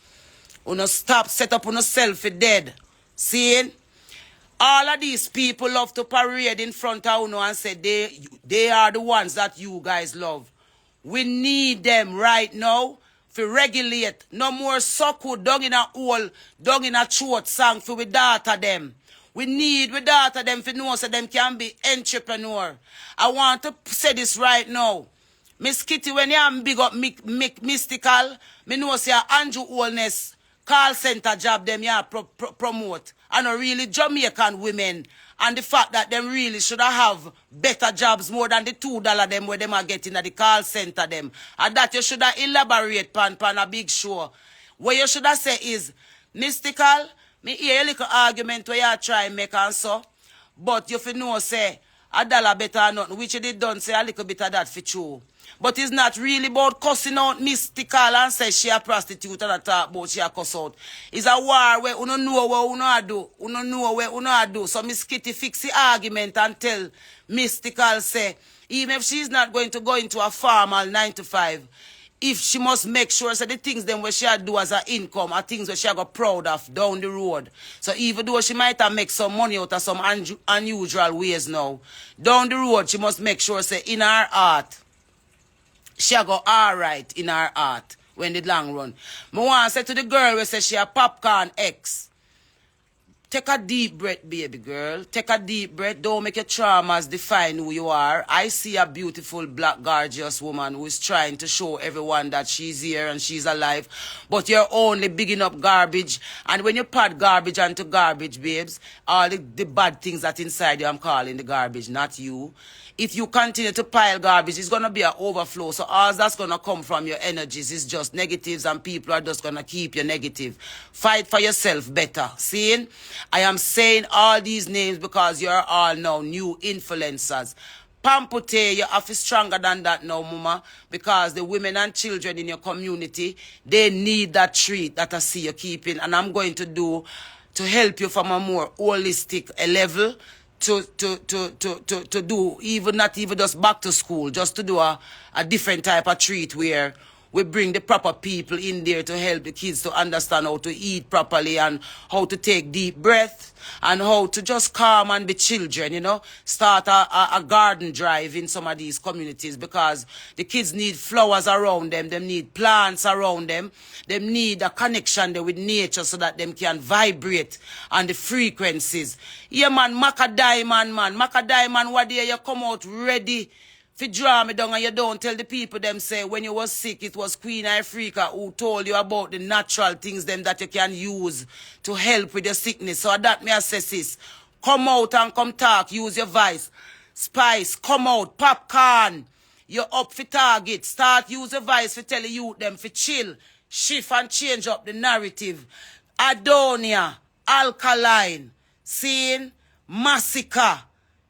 You no stop, set up on yourself for dead. Seeing? All of these people love to parade in front of you and say they are the ones that you guys love. We need them right now to regulate. No more suckle down in a hole, down in a throat song for we daughter them. We daughter them to know so them can be entrepreneur. I want to say this right now. Miss Kitty, when you am big up mystical, me know say Andrew Wellness call center job them you promote. And really Jamaican women. And the fact that them really should have better jobs more than the $2 them where them are getting at the call center them. And that you should have elaborate pan a big show. What you should have say is, mystical, me hear a little argument where you try and make and so. But you fi know say, $1 better or nothing, which you did done say a little bit of that for true. But it's not really about cussing out mystical and say she a prostitute and talk about she a cuss out. It's a war where you don't know what you know do. You don't know what you know do. So Miss Kitty fix the argument and tell mystical say, even if she's not going to go into a formal 9 to 5, if she must make sure that the things then where she do as her income are things where she go proud of down the road. So even though she might have make some money out of some unusual ways now, down the road she must make sure say in her heart, she go alright in her heart when the long run. I want to say to the girl who says she a popcorn ex, take a deep breath, baby girl. Take a deep breath. Don't make your traumas define who you are. I see a beautiful, black, gorgeous woman who is trying to show everyone that she's here and she's alive. But you're only bigging up garbage. And when you put garbage onto garbage, babes, all the bad things that inside you, I'm calling the garbage, not you. If you continue to pile garbage, it's going to be an overflow. So all that's going to come from your energies is just negatives, and people are just going to keep you negative. Fight for yourself better. Seeing? I am saying all these names because you're all now new influencers. Pampute, you have to stronger than that now, mama, because the women and children in your community, they need that treat that I see you keeping. And I'm going to do to help you from a more holistic level. To do even not even just back to school, just to do a different type of treat where we bring the proper people in there to help the kids to understand how to eat properly and how to take deep breath and how to just calm and be children, you know. Start a garden drive in some of these communities because the kids need flowers around them, they need plants around them, they need a connection there with nature so that them can vibrate on the frequencies. Yeah, man, Maca Diamond, man. Maca Diamond, what day you come out ready if you draw me down and you don't tell the people them say when you was sick it was Queen Ifrica who told you about the natural things them that you can use to help with your sickness. So that me assess this. Come out and come talk. Use your voice. Spice, come out. Popcorn. You're up for target. Start use your voice for tell the youth them for chill. Shift and change up the narrative. Adonia. Alkaline. Seeing? Massacre.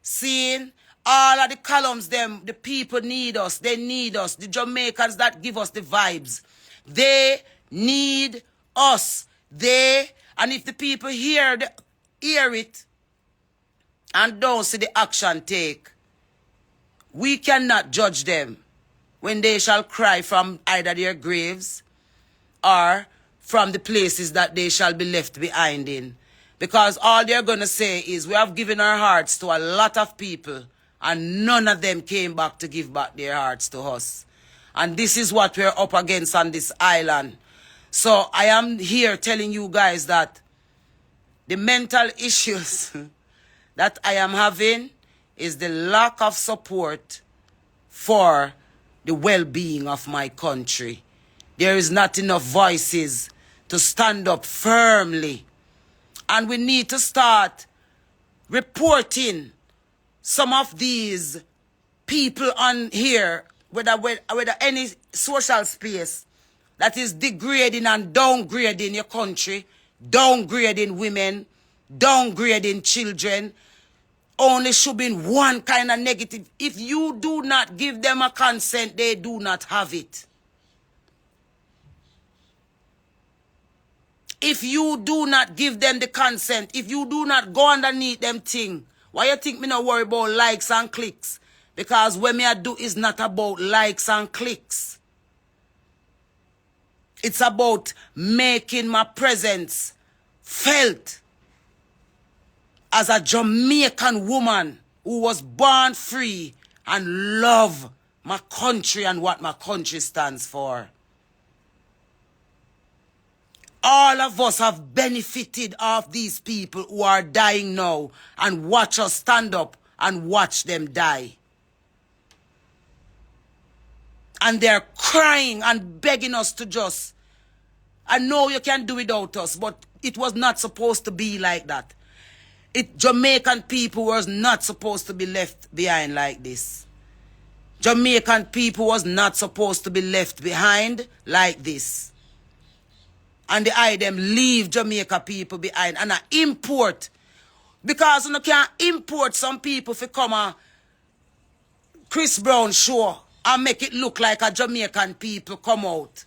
Seeing? All of the columns, them, the people need us. They need us. The Jamaicans that give us the vibes. They need us. And if the people hear it and don't see the action take, we cannot judge them when they shall cry from either their graves or from the places that they shall be left behind in. Because all they're going to say is, we have given our hearts to a lot of people, and none of them came back to give back their hearts to us. And this is what we're up against on this island. So I am here telling you guys that the mental issues that I am having is the lack of support for the well-being of my country. There is not enough voices to stand up firmly. And we need to start reporting some of these people on here, whether any social space that is degrading and downgrading your country, downgrading women, downgrading children, only showing one kind of negative. If you do not give them a consent, they do not have it. If you do not give them the consent, if you do not go underneath them thing, why you think me not worry about likes and clicks? Because what me I do is not about likes and clicks. It's about making my presence felt as a Jamaican woman who was born free and love my country and what my country stands for. All of us have benefited of these people who are dying now, and watch us stand up and watch them die. And they're crying and begging us to just, I know you can do without us, but it was not supposed to be like that. Jamaican people was not supposed to be left behind like this. Jamaican people was not supposed to be left behind like this. And them leave Jamaica people behind and import. Because you can't import some people to come on Chris Brown show and make it look like a Jamaican people come out.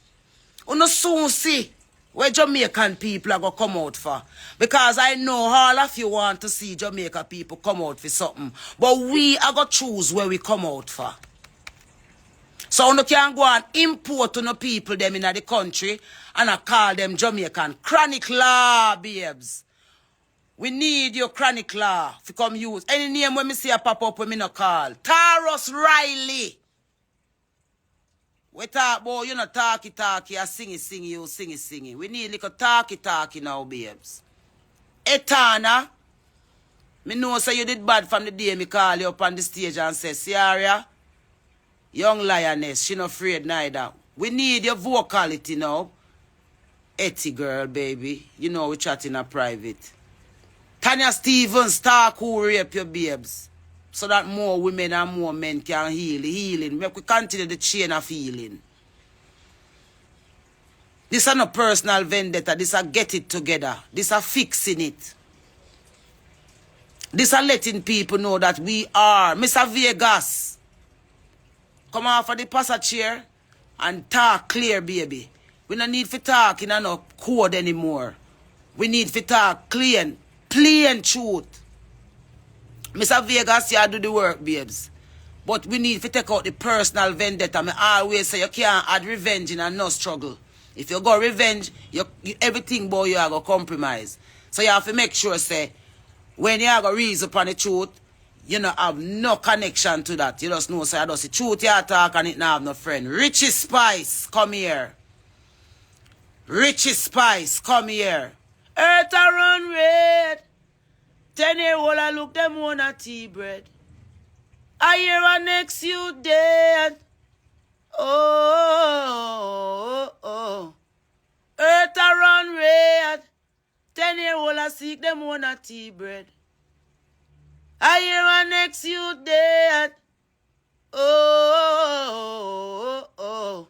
You soon see where Jamaican people are going to come out for. Because I know all of you want to see Jamaica people come out for something. But we are going to choose where we come out for. So you can go and import to no people them in the country and I call them Jamaican. Chronic law, babes. We need your chronic law to come use. Any name when me see a pop up when me no call. Taros Riley. We talk about you know talky, I sing, you sing. We need little talky now, babes. Etana. Me know say you did bad from the day me call you up on the stage and say, Sierra, young lioness, she not afraid neither. We need your vocality now. Etty girl, baby. You know we chat in a private. Tanya Stevens, talk who rape your babes. So that more women and more men can healing. We continue the chain of healing. This is not personal vendetta. This is get it together. This is fixing it. This is letting people know that we are. Mr. Vegas, come off of the passager and talk clear, baby. We don't need to talk in no code anymore. We need to talk clean, plain truth. Mr. Vegas, you do the work, babes. But we need to take out the personal vendetta. I always say you can't add revenge in and no struggle. If you go revenge, everything boy you are going to compromise. So you have to make sure, say, when you are going to reason upon the truth, you don't have no connection to that. You just know, say, I just the truth you talk and it not have no friend. Richie Spice, come here. Richie Spice, come here. Earth a run red. 10-year-old I look them on a tea bread. I hear a next you dead. Oh, oh, oh. Earth a run red. 10-year-old I seek them on a tea bread. I hear a next you dead. Oh, oh, oh.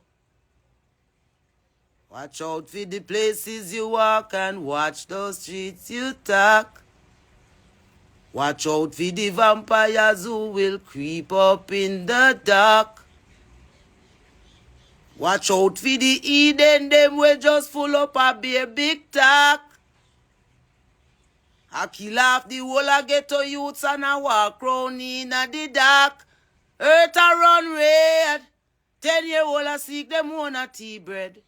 Watch out for the places you walk and watch those streets you talk. Watch out for the vampires who will creep up in the dark. Watch out for the Eden, them will just full up a big talk. I kill off the whole of ghetto youths and I walk round in the dark. Earth a run red. 10-year-old I seek them on a tea bread.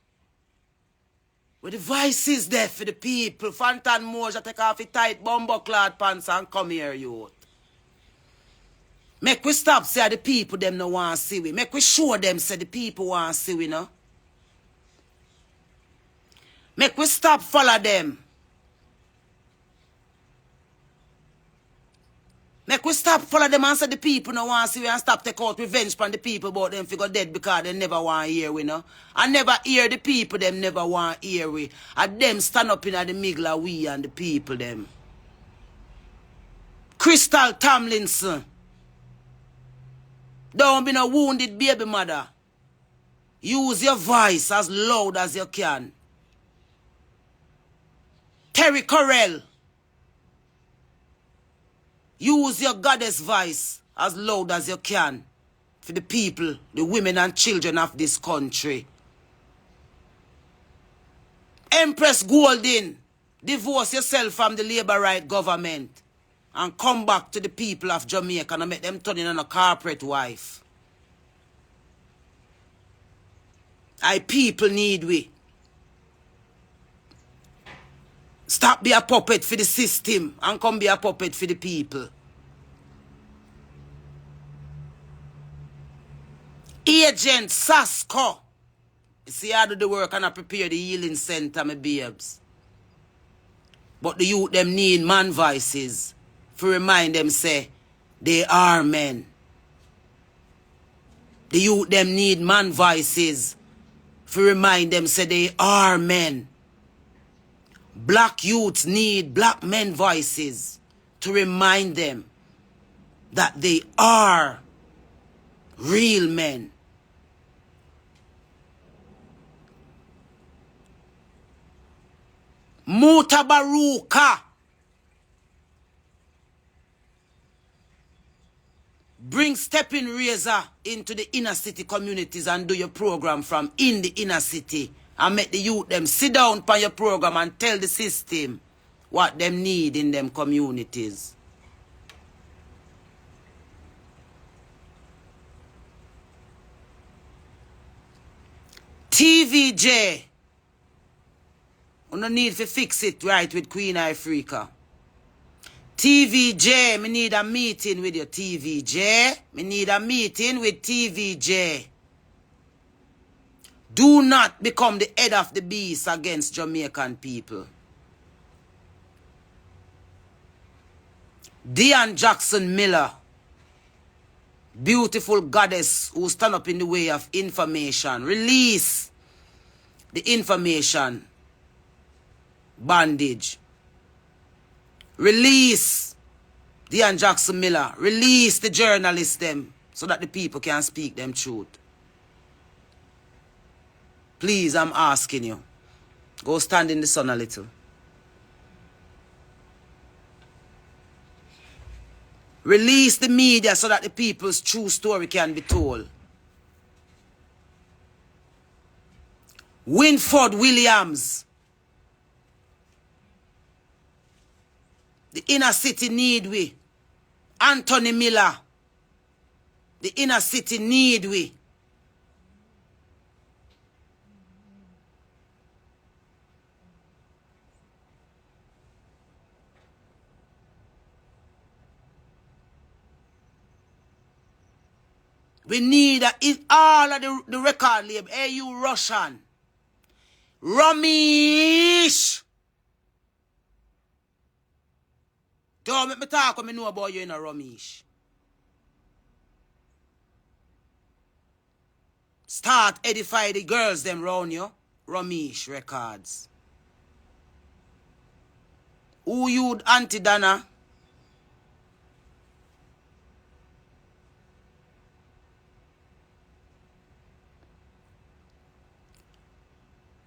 With the voices there for the people. Fantan Moja take off the tight bumbo clad pants and come here, youth. Make we stop say the people them no want to see we. Make we show them say the people want to see we, no. Make we stop follow them. Make we stop follow them and say the people no want to see we and stop take out revenge from the people about them figure dead because they never want to hear we, no. I never hear the people them never want to hear we. And them stand up in the middle of we and the people them. Crystal Tomlinson. Don't be no wounded baby mother. Use your voice as loud as you can. Terry Correll. Use your goddess voice as loud as you can for the people, the women and children of this country. Empress Golden, divorce yourself from the labor right government and come back to the people of Jamaica and make them turn in on a corporate wife. I people need we. Stop be a puppet for the system and come be a puppet for the people. Agent Sasko. You see, I do the work and I prepare the healing center, my babes. But the youth them need man voices to remind them say they are men. The youth them need man voices to remind them say they are men. Black youths need black men voices to remind them that they are real men. Mutabaruka. Bring stepping razor into the inner city communities and do your program from in the inner city. And make the youth them sit down for your program and tell the system what them need in them communities. TVJ. You don't need to fix it right with Queen Ifrica. TVJ, me need a meeting with your TVJ. Me need a meeting with TVJ. Do not become the head of the beast against Jamaican people. Dion Jackson Miller, beautiful goddess who stand up in the way of information. Release the information bondage. Release Dion Jackson Miller. Release the journalists them so that the people can speak them truth. Please, I'm asking you. Go stand in the sun a little. Release the media so that the people's true story can be told. Winford Williams. The inner city need we. Anthony Miller. The inner city need we. We need all of the record label. Hey, you Russian. Ramesh. Don't make me talk when I know about you in a Ramesh. Start edify the girls them round you. Ramesh Records. Who you Auntie Dana?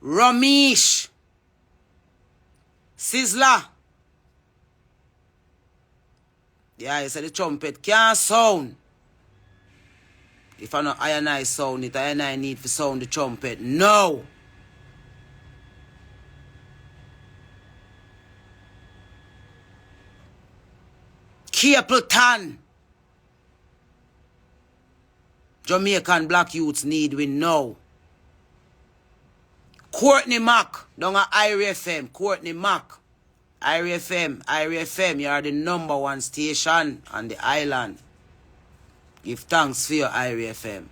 Ramesh. Sizzler. Yeah, you said the trumpet can't sound. If I know I sound it, I need to sound the trumpet. No. Capleton. Jamaican black youths need we know. Courtney Mack, down at Irie FM. Courtney Mack. Irie FM, you are the #1 station on the island. Give thanks for your Irie FM.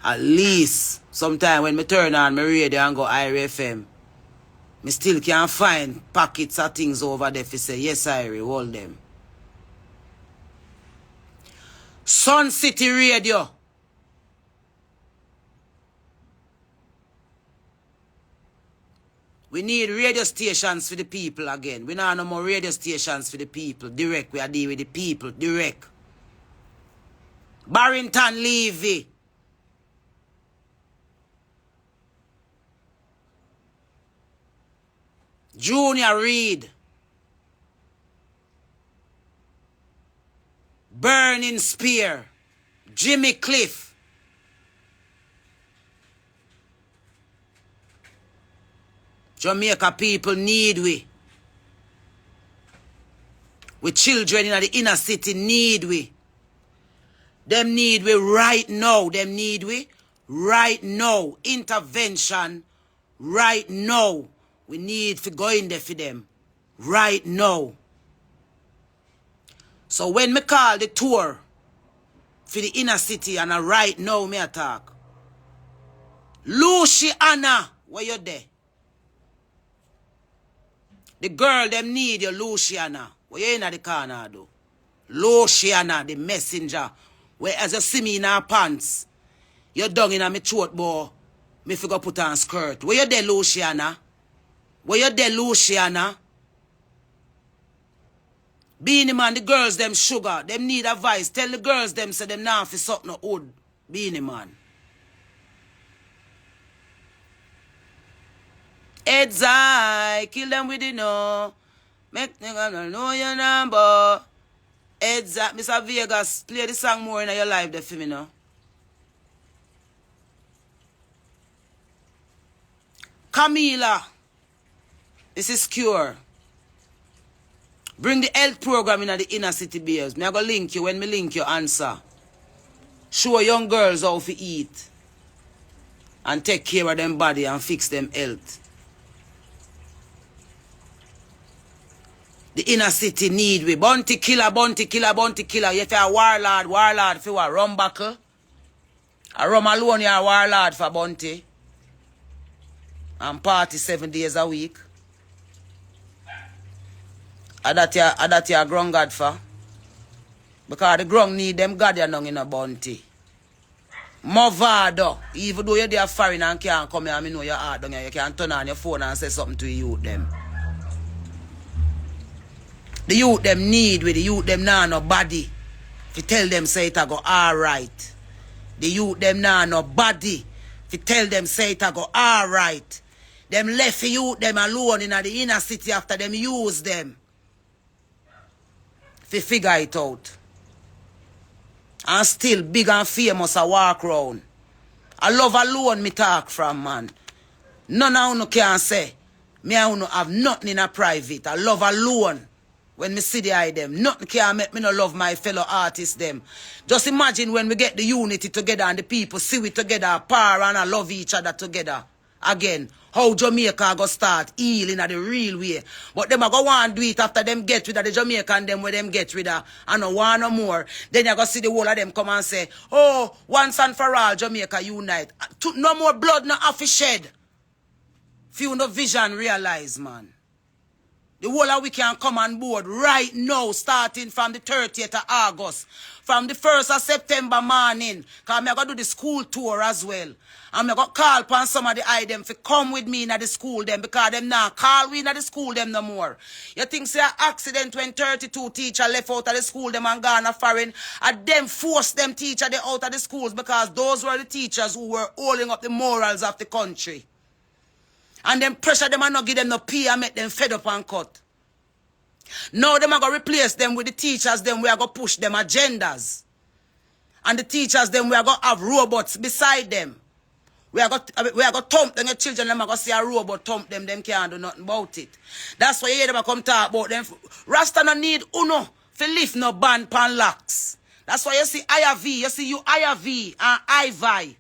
At least, sometime when me turn on my radio and go Irie FM, me still can find packets of things over there to say, yes, Irie, hold them. Sun City Radio. We need radio stations for the people again. We don't no more radio stations for the people. Direct, we are dealing with the people. Direct. Parental Levy. Junior Reed. Burning Spear. Jimmy Cliff. Jamaica people need we. We children in the inner city need we. Them need we right now. Them need we right now. Intervention right now. We need to go in there for them right now. So when me call the tour for the inner city and right now me attack. Luciana, where you there? The girl them need you, Luciana. Where you in the corner though? Luciana, the messenger. Where as you see me in her pants, you're down in my throat, boy. Me figure put on skirt. Where you there, Luciana? Where you there, Luciana? Beanie man, the girls them sugar. Them need advice. Tell the girls them say them now for something no hood. Beanie man. Heads high, kill them with the no. Make nigga know your number. Heads high, Mr. Vegas, play the song more in your life there for me now. Camila, this is Cure. Bring the health program in the inner city beers. Me I go link you. When me link you, answer. Show young girls how to eat. And take care of them body and fix them health. The inner city need we. Bounty killer, bounty killer, bounty killer. You have a warlord for what? Rum buckle? A rum alone, you're a warlord for bounty. And party 7 days a week. That you ground God for. Because the ground need them God you in a bounty. Mvrder, even though you're there foreign and can't come here, I know you're hard down here. You can turn on your phone and say something to the youth them. The youth them need with the youth them now no body. If you tell them say it a go alright. The youth them now no body. If you tell them say it a go alright. Them left the youth them alone in the inner city after them use them. If you figure it out. And still big and famous a walk round. I love alone me talk from man. None of you can say. Me and you have nothing in a private. I love alone. When me see the eye them, nothing can make me no love my fellow artists them. Just imagine when we get the unity together and the people see we together, power and love each other together. Again, how Jamaica go start healing at the real way. But them a go want do it after them get rid of the Jamaican them where them get rid of and no want no more. Then you go see the whole of them come and say, oh, once and for all Jamaica unite. No more blood no have to shed. Few no vision realize, man. The whole of we can come on board right now, starting from the 30th of August. From the 1st of September morning. Because I'm going to do the school tour as well. I'm going to call upon some of the items to come with me in the school them. Because them now call we in the school them no more. You think say an accident when 32 teachers left out of the school them and gone foreign. And them force them teacher they out of the schools. Because those were the teachers who were holding up the morals of the country. And then pressure them and not give them no pay and make them fed up and cut. Now them are going to replace them with the teachers, then we are going to push them agendas. And the teachers, then we are going to have robots beside them. We are going to thump them, the children, them are going to see a robot thump them can't do nothing about it. That's why you hear them come talk about them. Rasta no need uno for lift no band pan locks. That's why you see IRV, you see you IRV and IVI.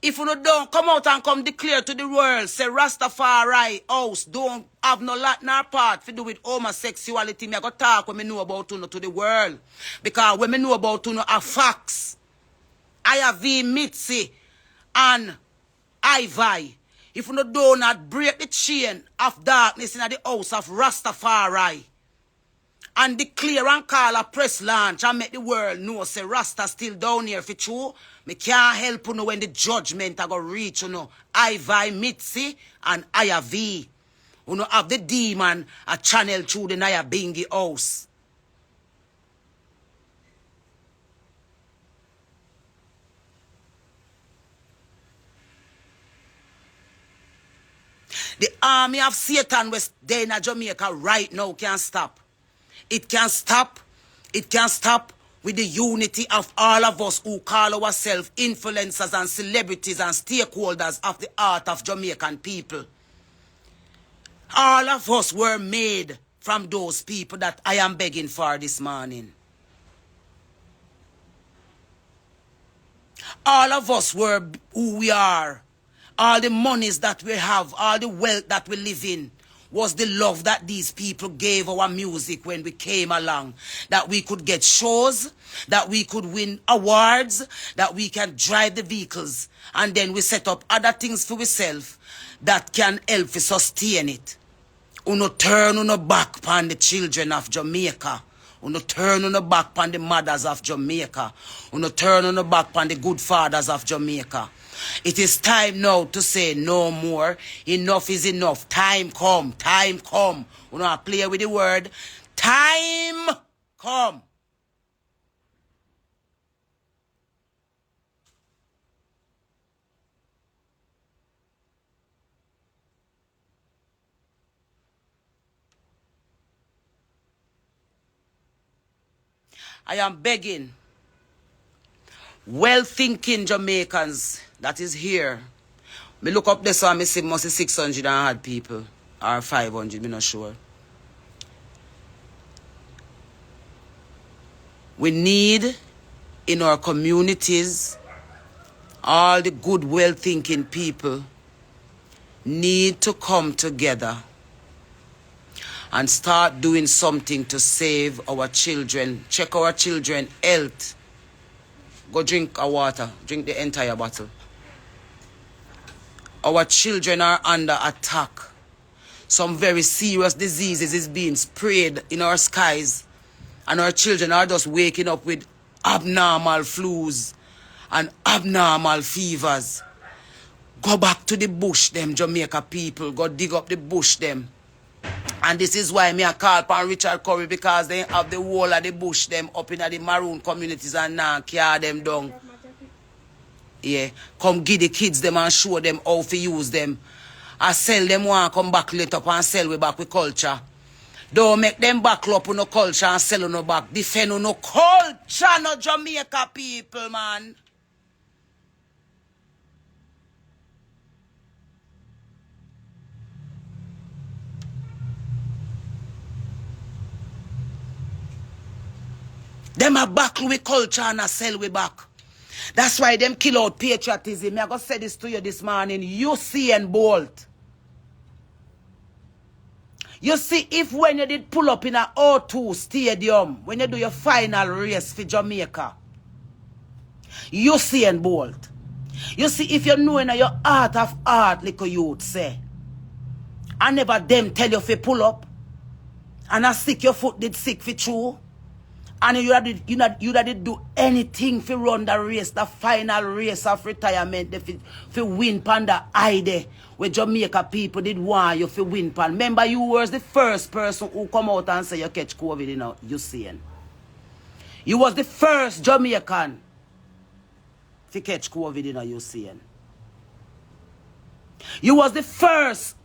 If you don't come out and come declare to the world, say Rastafari house don't have no lot nor part to do with homosexuality, me I go talk when me know about you to the world. Because when me know about you are facts. I have Mitzi and Ivy. If you do not break the chain of darkness in the house of Rastafari and declare and call a press launch and make the world know say Rasta still down here for true, me can't help you know when the judgment are going to reach you know. Ivy Mitzi and Ayavi. You know have the demon a channel through the Naya Bingi house. The army of Satan was there in Jamaica right now can't stop. It can stop. It can stop with the unity of all of us who call ourselves influencers and celebrities and stakeholders of the art of Jamaican people. All of us were made from those people that I am begging for this morning. All of us were who we are. All the monies that we have, all the wealth that we live in, was the love that these people gave our music when we came along. That we could get shows, that we could win awards, that we can drive the vehicles. And then we set up other things for ourselves that can help to sustain it. Uno turn uno back upon the children of Jamaica. Uno turn uno back upon the mothers of Jamaica. Uno turn uno back upon the good fathers of Jamaica. It is time now to say no more. Enough is enough. Time come. Time come. We don't play with the word. Time come. I am begging well-thinking Jamaicans that is here. Me look up this one, me see must be 600 and odd people. Or 500, me not sure. We need in our communities, all the good, well-thinking people need to come together and start doing something to save our children. Check our children health. Go drink a water. Drink the entire bottle. Our children are under attack. Some very serious diseases is being sprayed in our skies. And our children are just waking up with abnormal flus and abnormal fevers. Go back to the bush, them Jamaica people. Go dig up the bush, them. And this is why me a call upon Richard Curry, because they have the whole of the bush them up in the maroon communities and now carry them down. Yeah. Come give the kids them and show them how to use them. I sell them one come back later and sell we back with culture. Don't make them back up on no culture and sell on no back. Defend on no culture, no Jamaica people, man. Them a back with culture and a sell we back. That's why them kill out patriotism. I gonna say this to you this morning. You see and Bolt. You see, if when you did pull up in a O2 stadium, when you do your final race for Jamaica, you see and Bolt. You see, if you know in your heart of heart, like youth say, I never them tell you if you pull up, and I sick your foot did sick for true, and you did do anything for run the race, the final race of retirement, for win panda ide, where Jamaica people did want you for win pan. Remember, you was the first person who come out and say you catch COVID, you know, you seeing. You was the first Jamaican to catch COVID, you know, you seeing. You was the first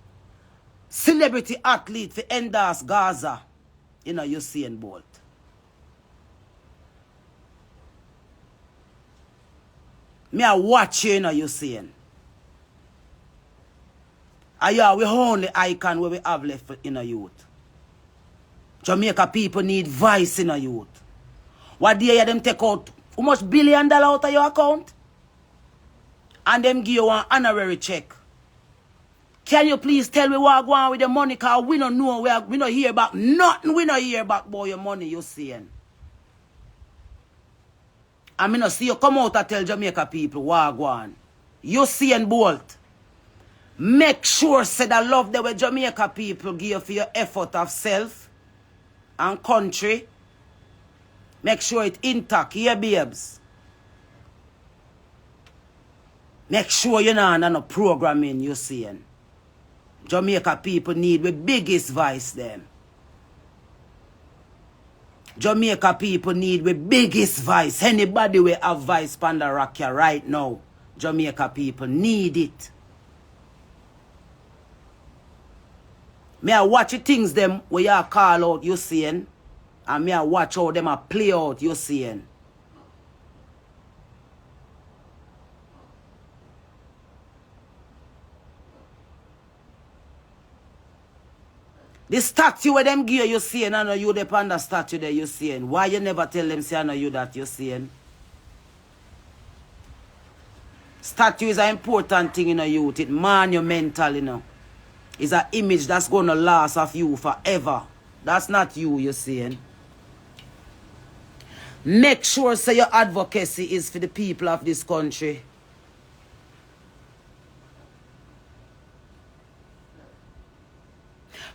celebrity athlete for endorse Gaza, you know, you seeing Bolt. Me I watch you know you seeing. And yeah, we only icon where we have left in a youth. Jamaica people need voice in a youth. What day you them take out how much $1 billion out of your account? And them give you an honorary check. Can you please tell me what going on with the money? Because we don't know we don't hear about nothing. We don't hear about boy your money you seeing. I mean, see you come out and tell Jamaica people, Wagwan. You see and Bolt. Make sure say the love that way Jamaica people give you for your effort of self and country. Make sure it intact, here, babes. Make sure you're not no programming you seeing. Jamaica people need the biggest voice them. Jamaica people need the biggest voice. Anybody will have voice panda rock here right now. Jamaica people need it. Me I watch the things them where you call out you seeing. And me I watch how them a play out you seeing. The statue where them gear you seeing, I know you depend on the statue that you seeing. Why you never tell them say I know you that you seeing? Statue is an important thing in a youth. It monumental, you know. It's an image that's gonna last of you forever. That's not you seeing. Make sure say your advocacy is for the people of this country.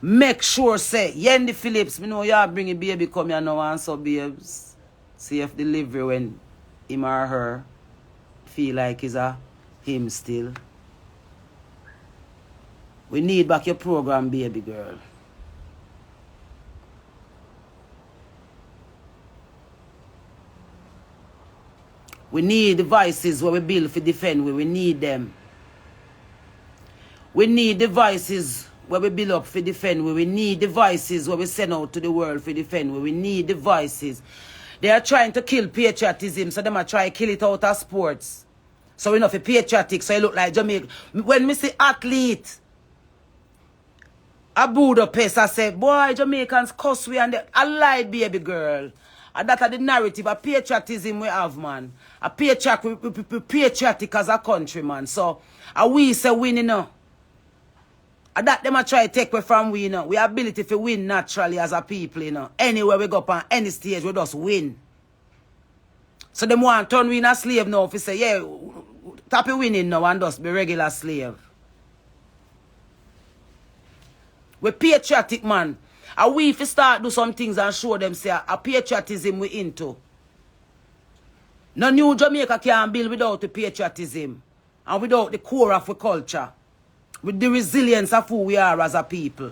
Make sure say, Yendi Phillips, me know you bring a baby come here now and so babes. See if delivery when him or her feel like it's a him still. We need back your program, baby girl. We need devices where we build for defend where we need them. We need devices where we build up for defend where we need devices where we send out to the world for defend where we need devices. They are trying to kill patriotism, so they might try to kill it out of sports. So we know for patriotic, so it look like Jamaica. When we say athlete, a Budapest, I say, boy, Jamaicans cuss we and I lied, baby girl. And that's the narrative, a patriotism we have, man. A patriotic as a country, man. So, we say win, you know. And that them a try to take away from we, you know. We have ability to win naturally as a people, you know. Anywhere we go up on any stage, we just win. So them want to turn we in a slave now. If you say, yeah, tap winning now and just be regular slave. We patriotic, man. And we if we start do some things and show them say a patriotism we into. No new Jamaica can build without the patriotism and without the core of the culture. With the resilience of who we are as a people.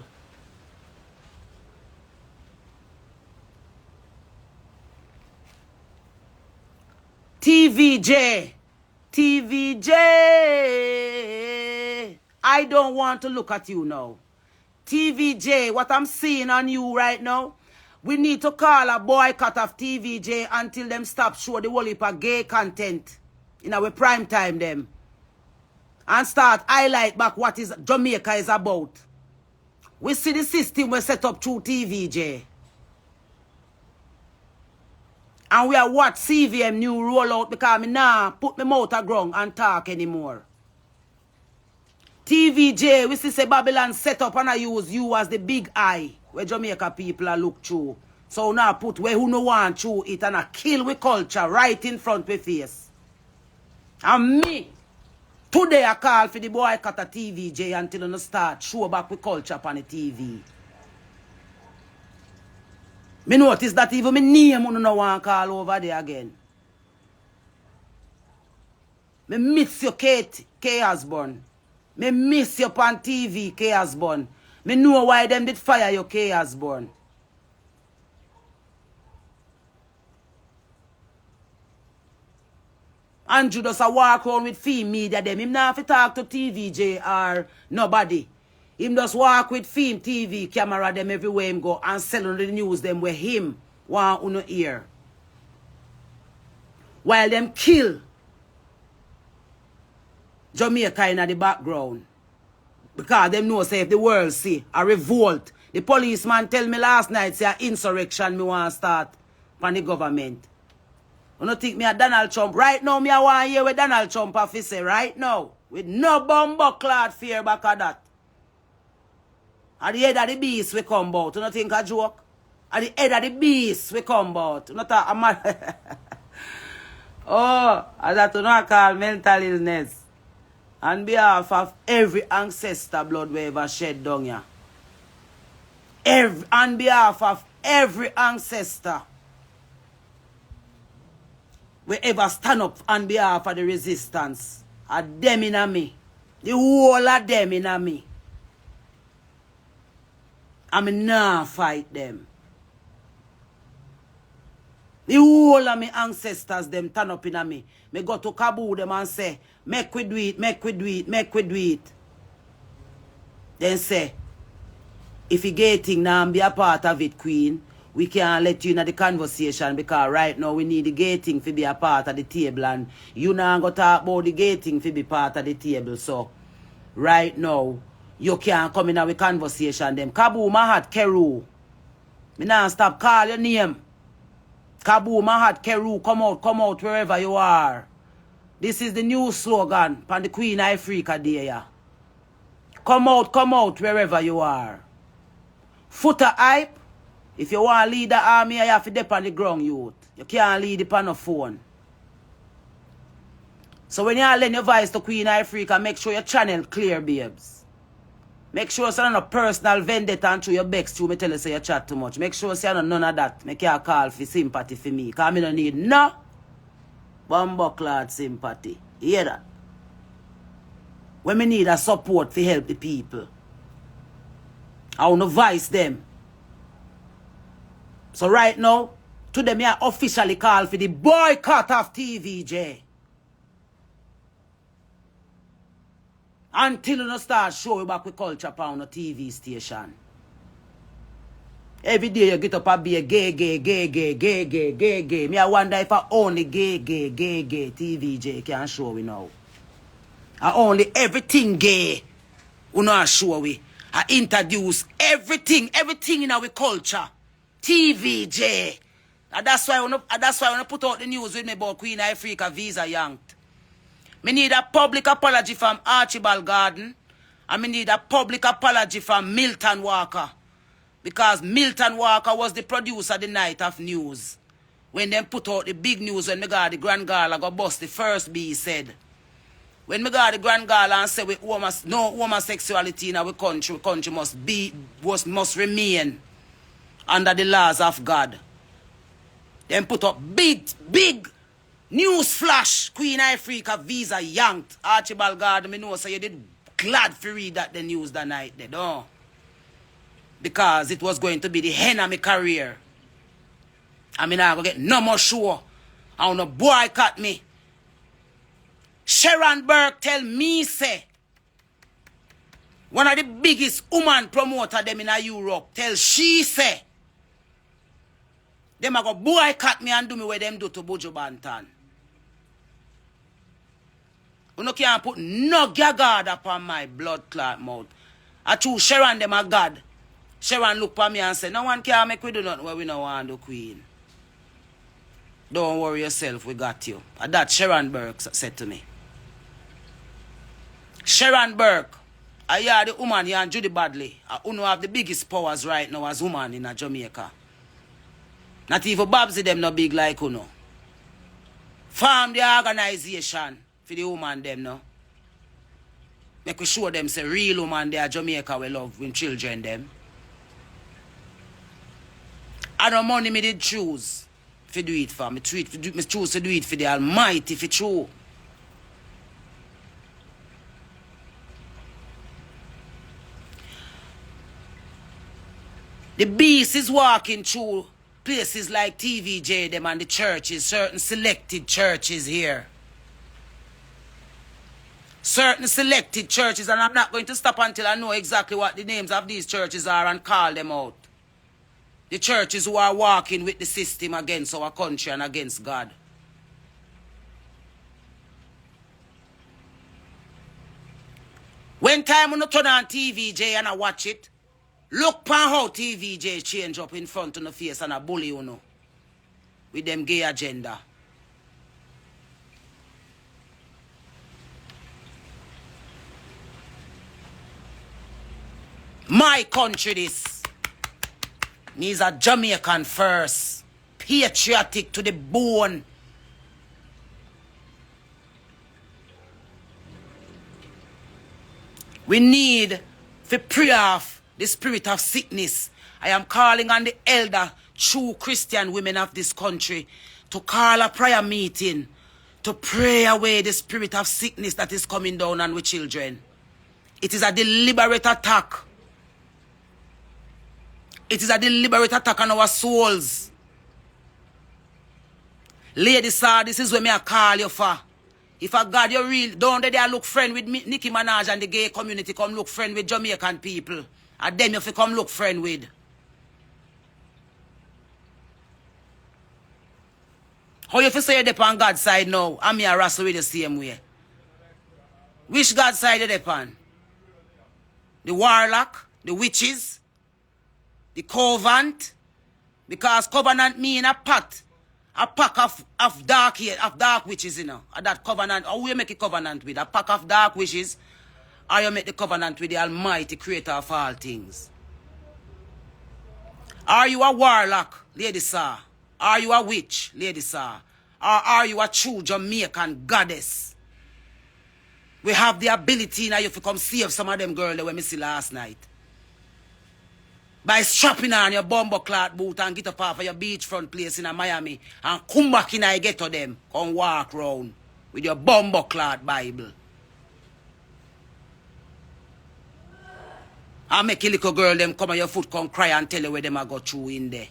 TVJ. I don't want to look at you now. TVJ, what I'm seeing on you right now, we need to call a boycott of TVJ until them stop show the whole heap of gay content in our prime time them. And start highlight back what is Jamaica is about. We see the system we set up through TVJ. And we are what CVM new roll out because me nah put me mouth a ground and talk anymore. TVJ, we see say Babylon set up and I use you as the big eye where Jamaica people are look through. So now put where who no want through it and I kill with culture right in front of face. And me, today I call for the boycott of TVJ until you start show back with culture upon the TV. Me notice that even my name you no want call over there again. Me miss you, Kate, K. Osborne. Me miss you on TV, K. Osborne. Me know why them did fire you, K. Osborne. Andrew does a walk around with fame media them. Him not have to talk to TVJ or nobody. Him just walk with fame TV camera them everywhere him go and sell on the news them where him want uno ear. While them kill Jamaica in the background. Because them know say if the world see a revolt. The policeman tell me last night say an insurrection me want to start from the government. You don't think me a Donald Trump? Right now me a want hear with Donald Trump officer right now. With no bumbucklad fear back of that. At the head of the beast we come out. You don't think a joke? At the head of the beast we come out. You don't think a man. Oh, that you not call mental illness. On behalf of every ancestor blood we ever shed down here. On behalf of every ancestor we ever stand up on behalf of the resistance. A them in me. The whole of them in me. I'm not fight them. The whole of my ancestors them turn up in me. Me go to Kabul them and say, make we do it, make we do it, make we do it. Then say, if you getting now and be a part of it, Queen, we can't let you in the conversation because right now we need the gating to be a part of the table and you now go talk about the gating to be part of the table. So, right now, you can't come in the conversation them. Kabu Mahat Keru. Me now stop call your name. Kabu Mahat Keru, come out wherever you are. This is the new slogan from the Queen Ifrica Day. Yeah. Come out wherever you are. Footer hype. If you want to lead the army, you have to dip on the ground, youth. You can't lead it on the phone. So when you lend your voice to Queen Ifrica, make sure your channel clear, babes. Make sure it's not a personal vendetta and through your bex through me tell you say you chat too much. Make sure it's none of that. Make you call for sympathy for me. Because I don't need no bumbucklad sympathy. You hear that? When me need a support to help the people. I want to voice them. So right now, today me I officially call for the boycott of TVJ. Until you start showing back with culture on a TV station. Every day you get up and be a gay. Me I wonder if I only gay TVJ can show we now. I only everything gay we not show we. I introduce everything in our culture. TVJ. And that's why I wanna put out the news with me about Queen Ifrica visa yanked. Me need a public apology from Archibald Garden. And me need a public apology from Milton Walker. Because Milton Walker was the producer the night of news. When them put out the big news when me got the Grand Gala go bust the first B said. When me got the Grand Gala and say no homosexuality in our country must remain under the laws of God. Them put up big news flash. Queen Ifrica visa yanked. Archibald Garden, me know so you did glad to read that the news that night there, don't? Because it was going to be the end of my career. I mean I go get no more show. I want to boycott me. Sharon Burke tell me say one of the biggest woman promoter them in Europe tell she say them a go boycott me and do me what them do to Buju Banton. You no can't put no God upon my blood clot mouth. I choose Sharon them a God. Sharon look for me and say, no one can make we do nothing what we no want to do, Queen. Don't worry yourself, we got you. And that Sharon Burke said to me. Sharon Burke, I hear the woman here and Judy Badley, who have the biggest powers right now as woman in Jamaica. Not even Babsy them no big like Uno. Form the organization for the woman them no. Make we show them say real woman there Jamaica we love with children them. I don't money me did choose to do it for me. Me choose to do it for the Almighty for true. The beast is walking through places like TVJ them and the churches, certain selected churches here. Certain selected churches, and I'm not going to stop until I know exactly what the names of these churches are and call them out. The churches who are walking with the system against our country and against God. When time when I turn on TVJ and I watch it, look pan how TVJ change up in front of the face and a bully you know. With them gay agenda. My country this needs a Jamaican first. Patriotic to the bone. We need to pray off the spirit of sickness. I am calling on the elder, true Christian women of this country to call a prayer meeting to pray away the spirit of sickness that is coming down on we children. It is a deliberate attack. It is a deliberate attack on our souls. Lady sir, this is what me I call you for. If a God you real, don't they look friend with me, Nicki Minaj and the gay community, come look friend with Jamaican people. And them you fi come look friend with. How you fi say you're on God's side now, and me a wrestle with the same way? Which God's side you on? The warlock, the witches, the covenant, because covenant mean a pact, a pack of dark witches, you know. That covenant, how you make a covenant with? A pack of dark witches, or you make the covenant with the Almighty Creator of all things? Are you a warlock, lady sir? Are you a witch, lady sir? Or are you a true Jamaican goddess? We have the ability now you to come save some of them girls that we see last night. By strapping on your bumbo cloth boot and get up off of your beachfront place in Miami and come back in and get to them. Come walk round with your bumbo cloth Bible. And make a little girl them come on your foot come cry and tell you where them a go through in there.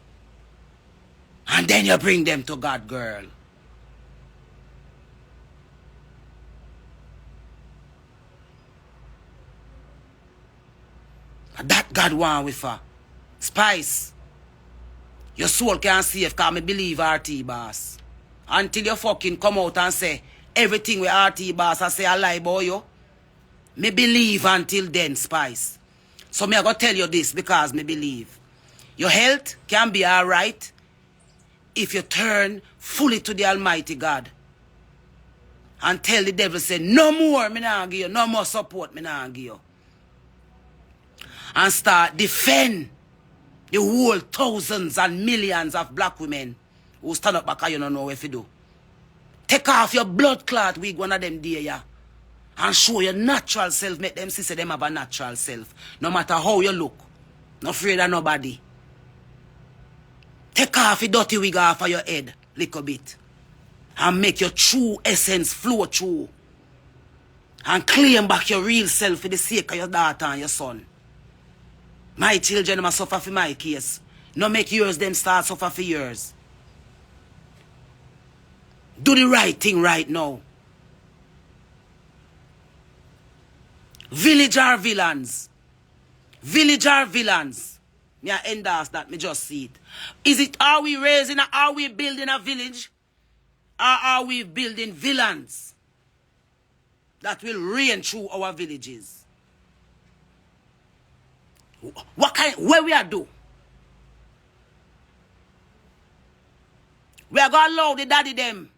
And then you bring them to God, girl. And that God want with her. Spice. Your soul can't save because me believe RT boss. Until you fucking come out and say everything with RT boss I say I lie about you. Me believe until then, Spice. So me I go tell you this because me believe. Your health can be alright if you turn fully to the Almighty God. And tell the devil say, no more me nah give you, no more support me nah give you. And start defend the whole thousands and millions of black women who stand up back and you don't know what to do. Take off your blood clot wig one of them day, yeah. And show your natural self. Make them see say them have a natural self. No matter how you look. Not afraid of nobody. Take off your dirty wig off of your head. Little bit. And make your true essence flow through. And claim back your real self for the sake of your daughter and your son. My children must suffer for my case. No make yours them start suffer for yours. Do the right thing right now. Village are villains. Village are villains. Me I endorse that, me just see it. Are we building a village? Or are we building villains that will reign through our villages? Where we are do? We are going to allow the daddy them.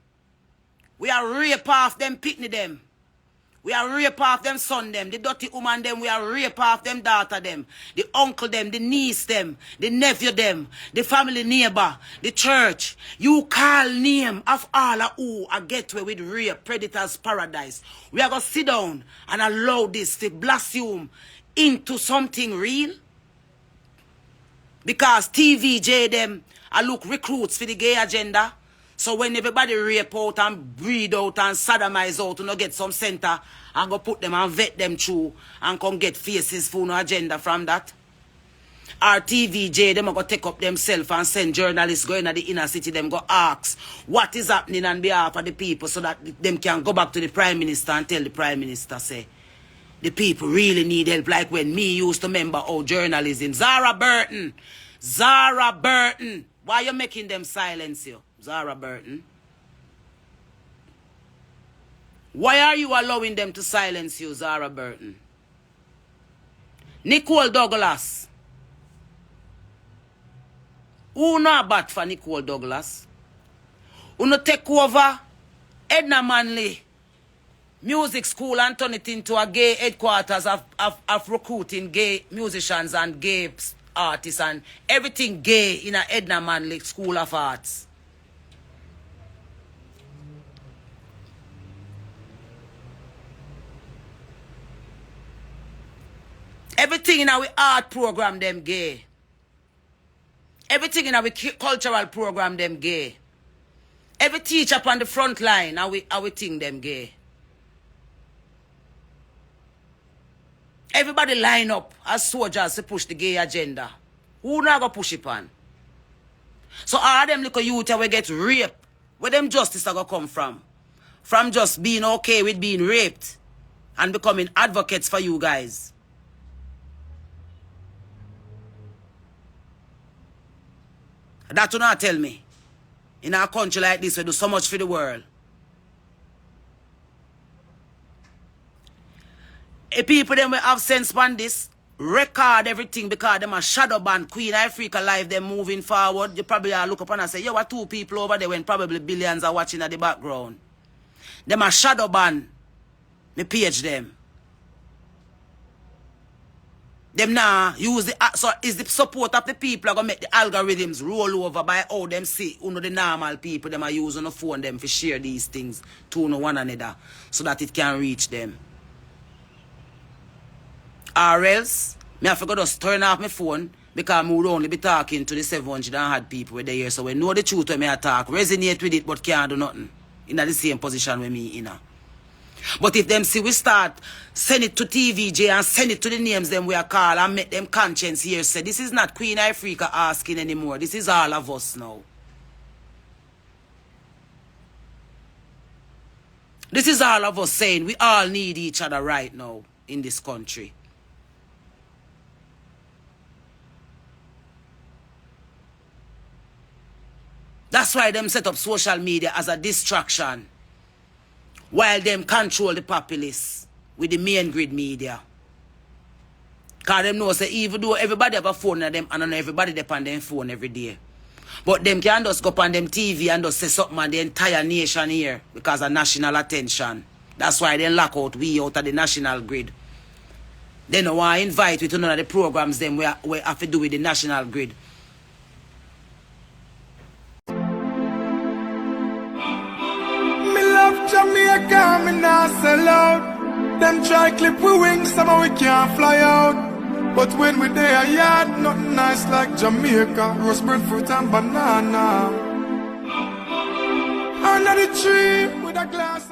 We are rape off them pitney them. We are rape off them son them. The dirty woman them. We are rape off them daughter them. The uncle them. The niece them. The nephew them. The family neighbor. The church. You call name of all of who a getaway with rape. Predators paradise. We are going to sit down and allow this to blossom into something real. Because TVJ them I look recruits for the gay agenda. So when everybody rape out and breed out and sodomize out, you know, get some center and go put them and vet them through and come get faces for no agenda from that. Our TVJ, them go take up themselves and send journalists going to the inner city, them go ask what is happening on behalf of the people so that them can go back to the Prime Minister and tell the Prime Minister, say, the people really need help, like when me used to remember journalism. Zara Burton, why you making them silence you? Zara Burton. Why are you allowing them to silence you, Zara Burton? Nicole Douglas. Who not bad for Nicole Douglas? Who not take over Edna Manley music school and turn it into a gay headquarters of recruiting gay musicians and gay artists and everything gay in a Edna Manley School of Arts? Everything in our art program, them gay. Everything in our cultural program, them gay. Every teacher up on the front line, our thing, them gay. Everybody line up as soldiers to push the gay agenda. Who not gonna push it on? So all them little youth will get raped. Where them justice are gonna come from? From just being okay with being raped and becoming advocates for you guys. That you not tell me. In our country like this, we do so much for the world. If people them will have sense on this, record everything because them a shadow ban Queen Ifrica live them moving forward. You probably look up and say, yo, what two people over there when probably billions are watching at the background. Them a shadow ban me page them. Them now use the so is the support of the people are gonna make the algorithms roll over by how them see the normal people them are using the phone them to share these things to one another so that it can reach them. Or else me have to go just turn off my phone because I would only be talking to the 700 and had people with the here. So we know the truth when me attack, resonate with it but can't do nothing. In the same position with me in. But if them see we start send it to TVJ and send it to the names them we are call and make them conscience here say this is not Queen Ifrica asking anymore. This is all of us now. This is all of us saying we all need each other right now in this country. That's why them set up social media as a distraction while them control the populace with the main grid media. Because them know say even though everybody have a phone in them and everybody depend on their phone every day. But them can just go up on them TV and just say something on the entire nation here because of national attention. That's why they lock out we out of the national grid. They don't want to invite we to none of the programs them we have to do with the national grid. Jamaica, me nah sell out. Them try clip we wings, somehow we can't fly out. But when we there, yard, nothing nice like Jamaica. Roast breadfruit and banana. Under the tree with a glass.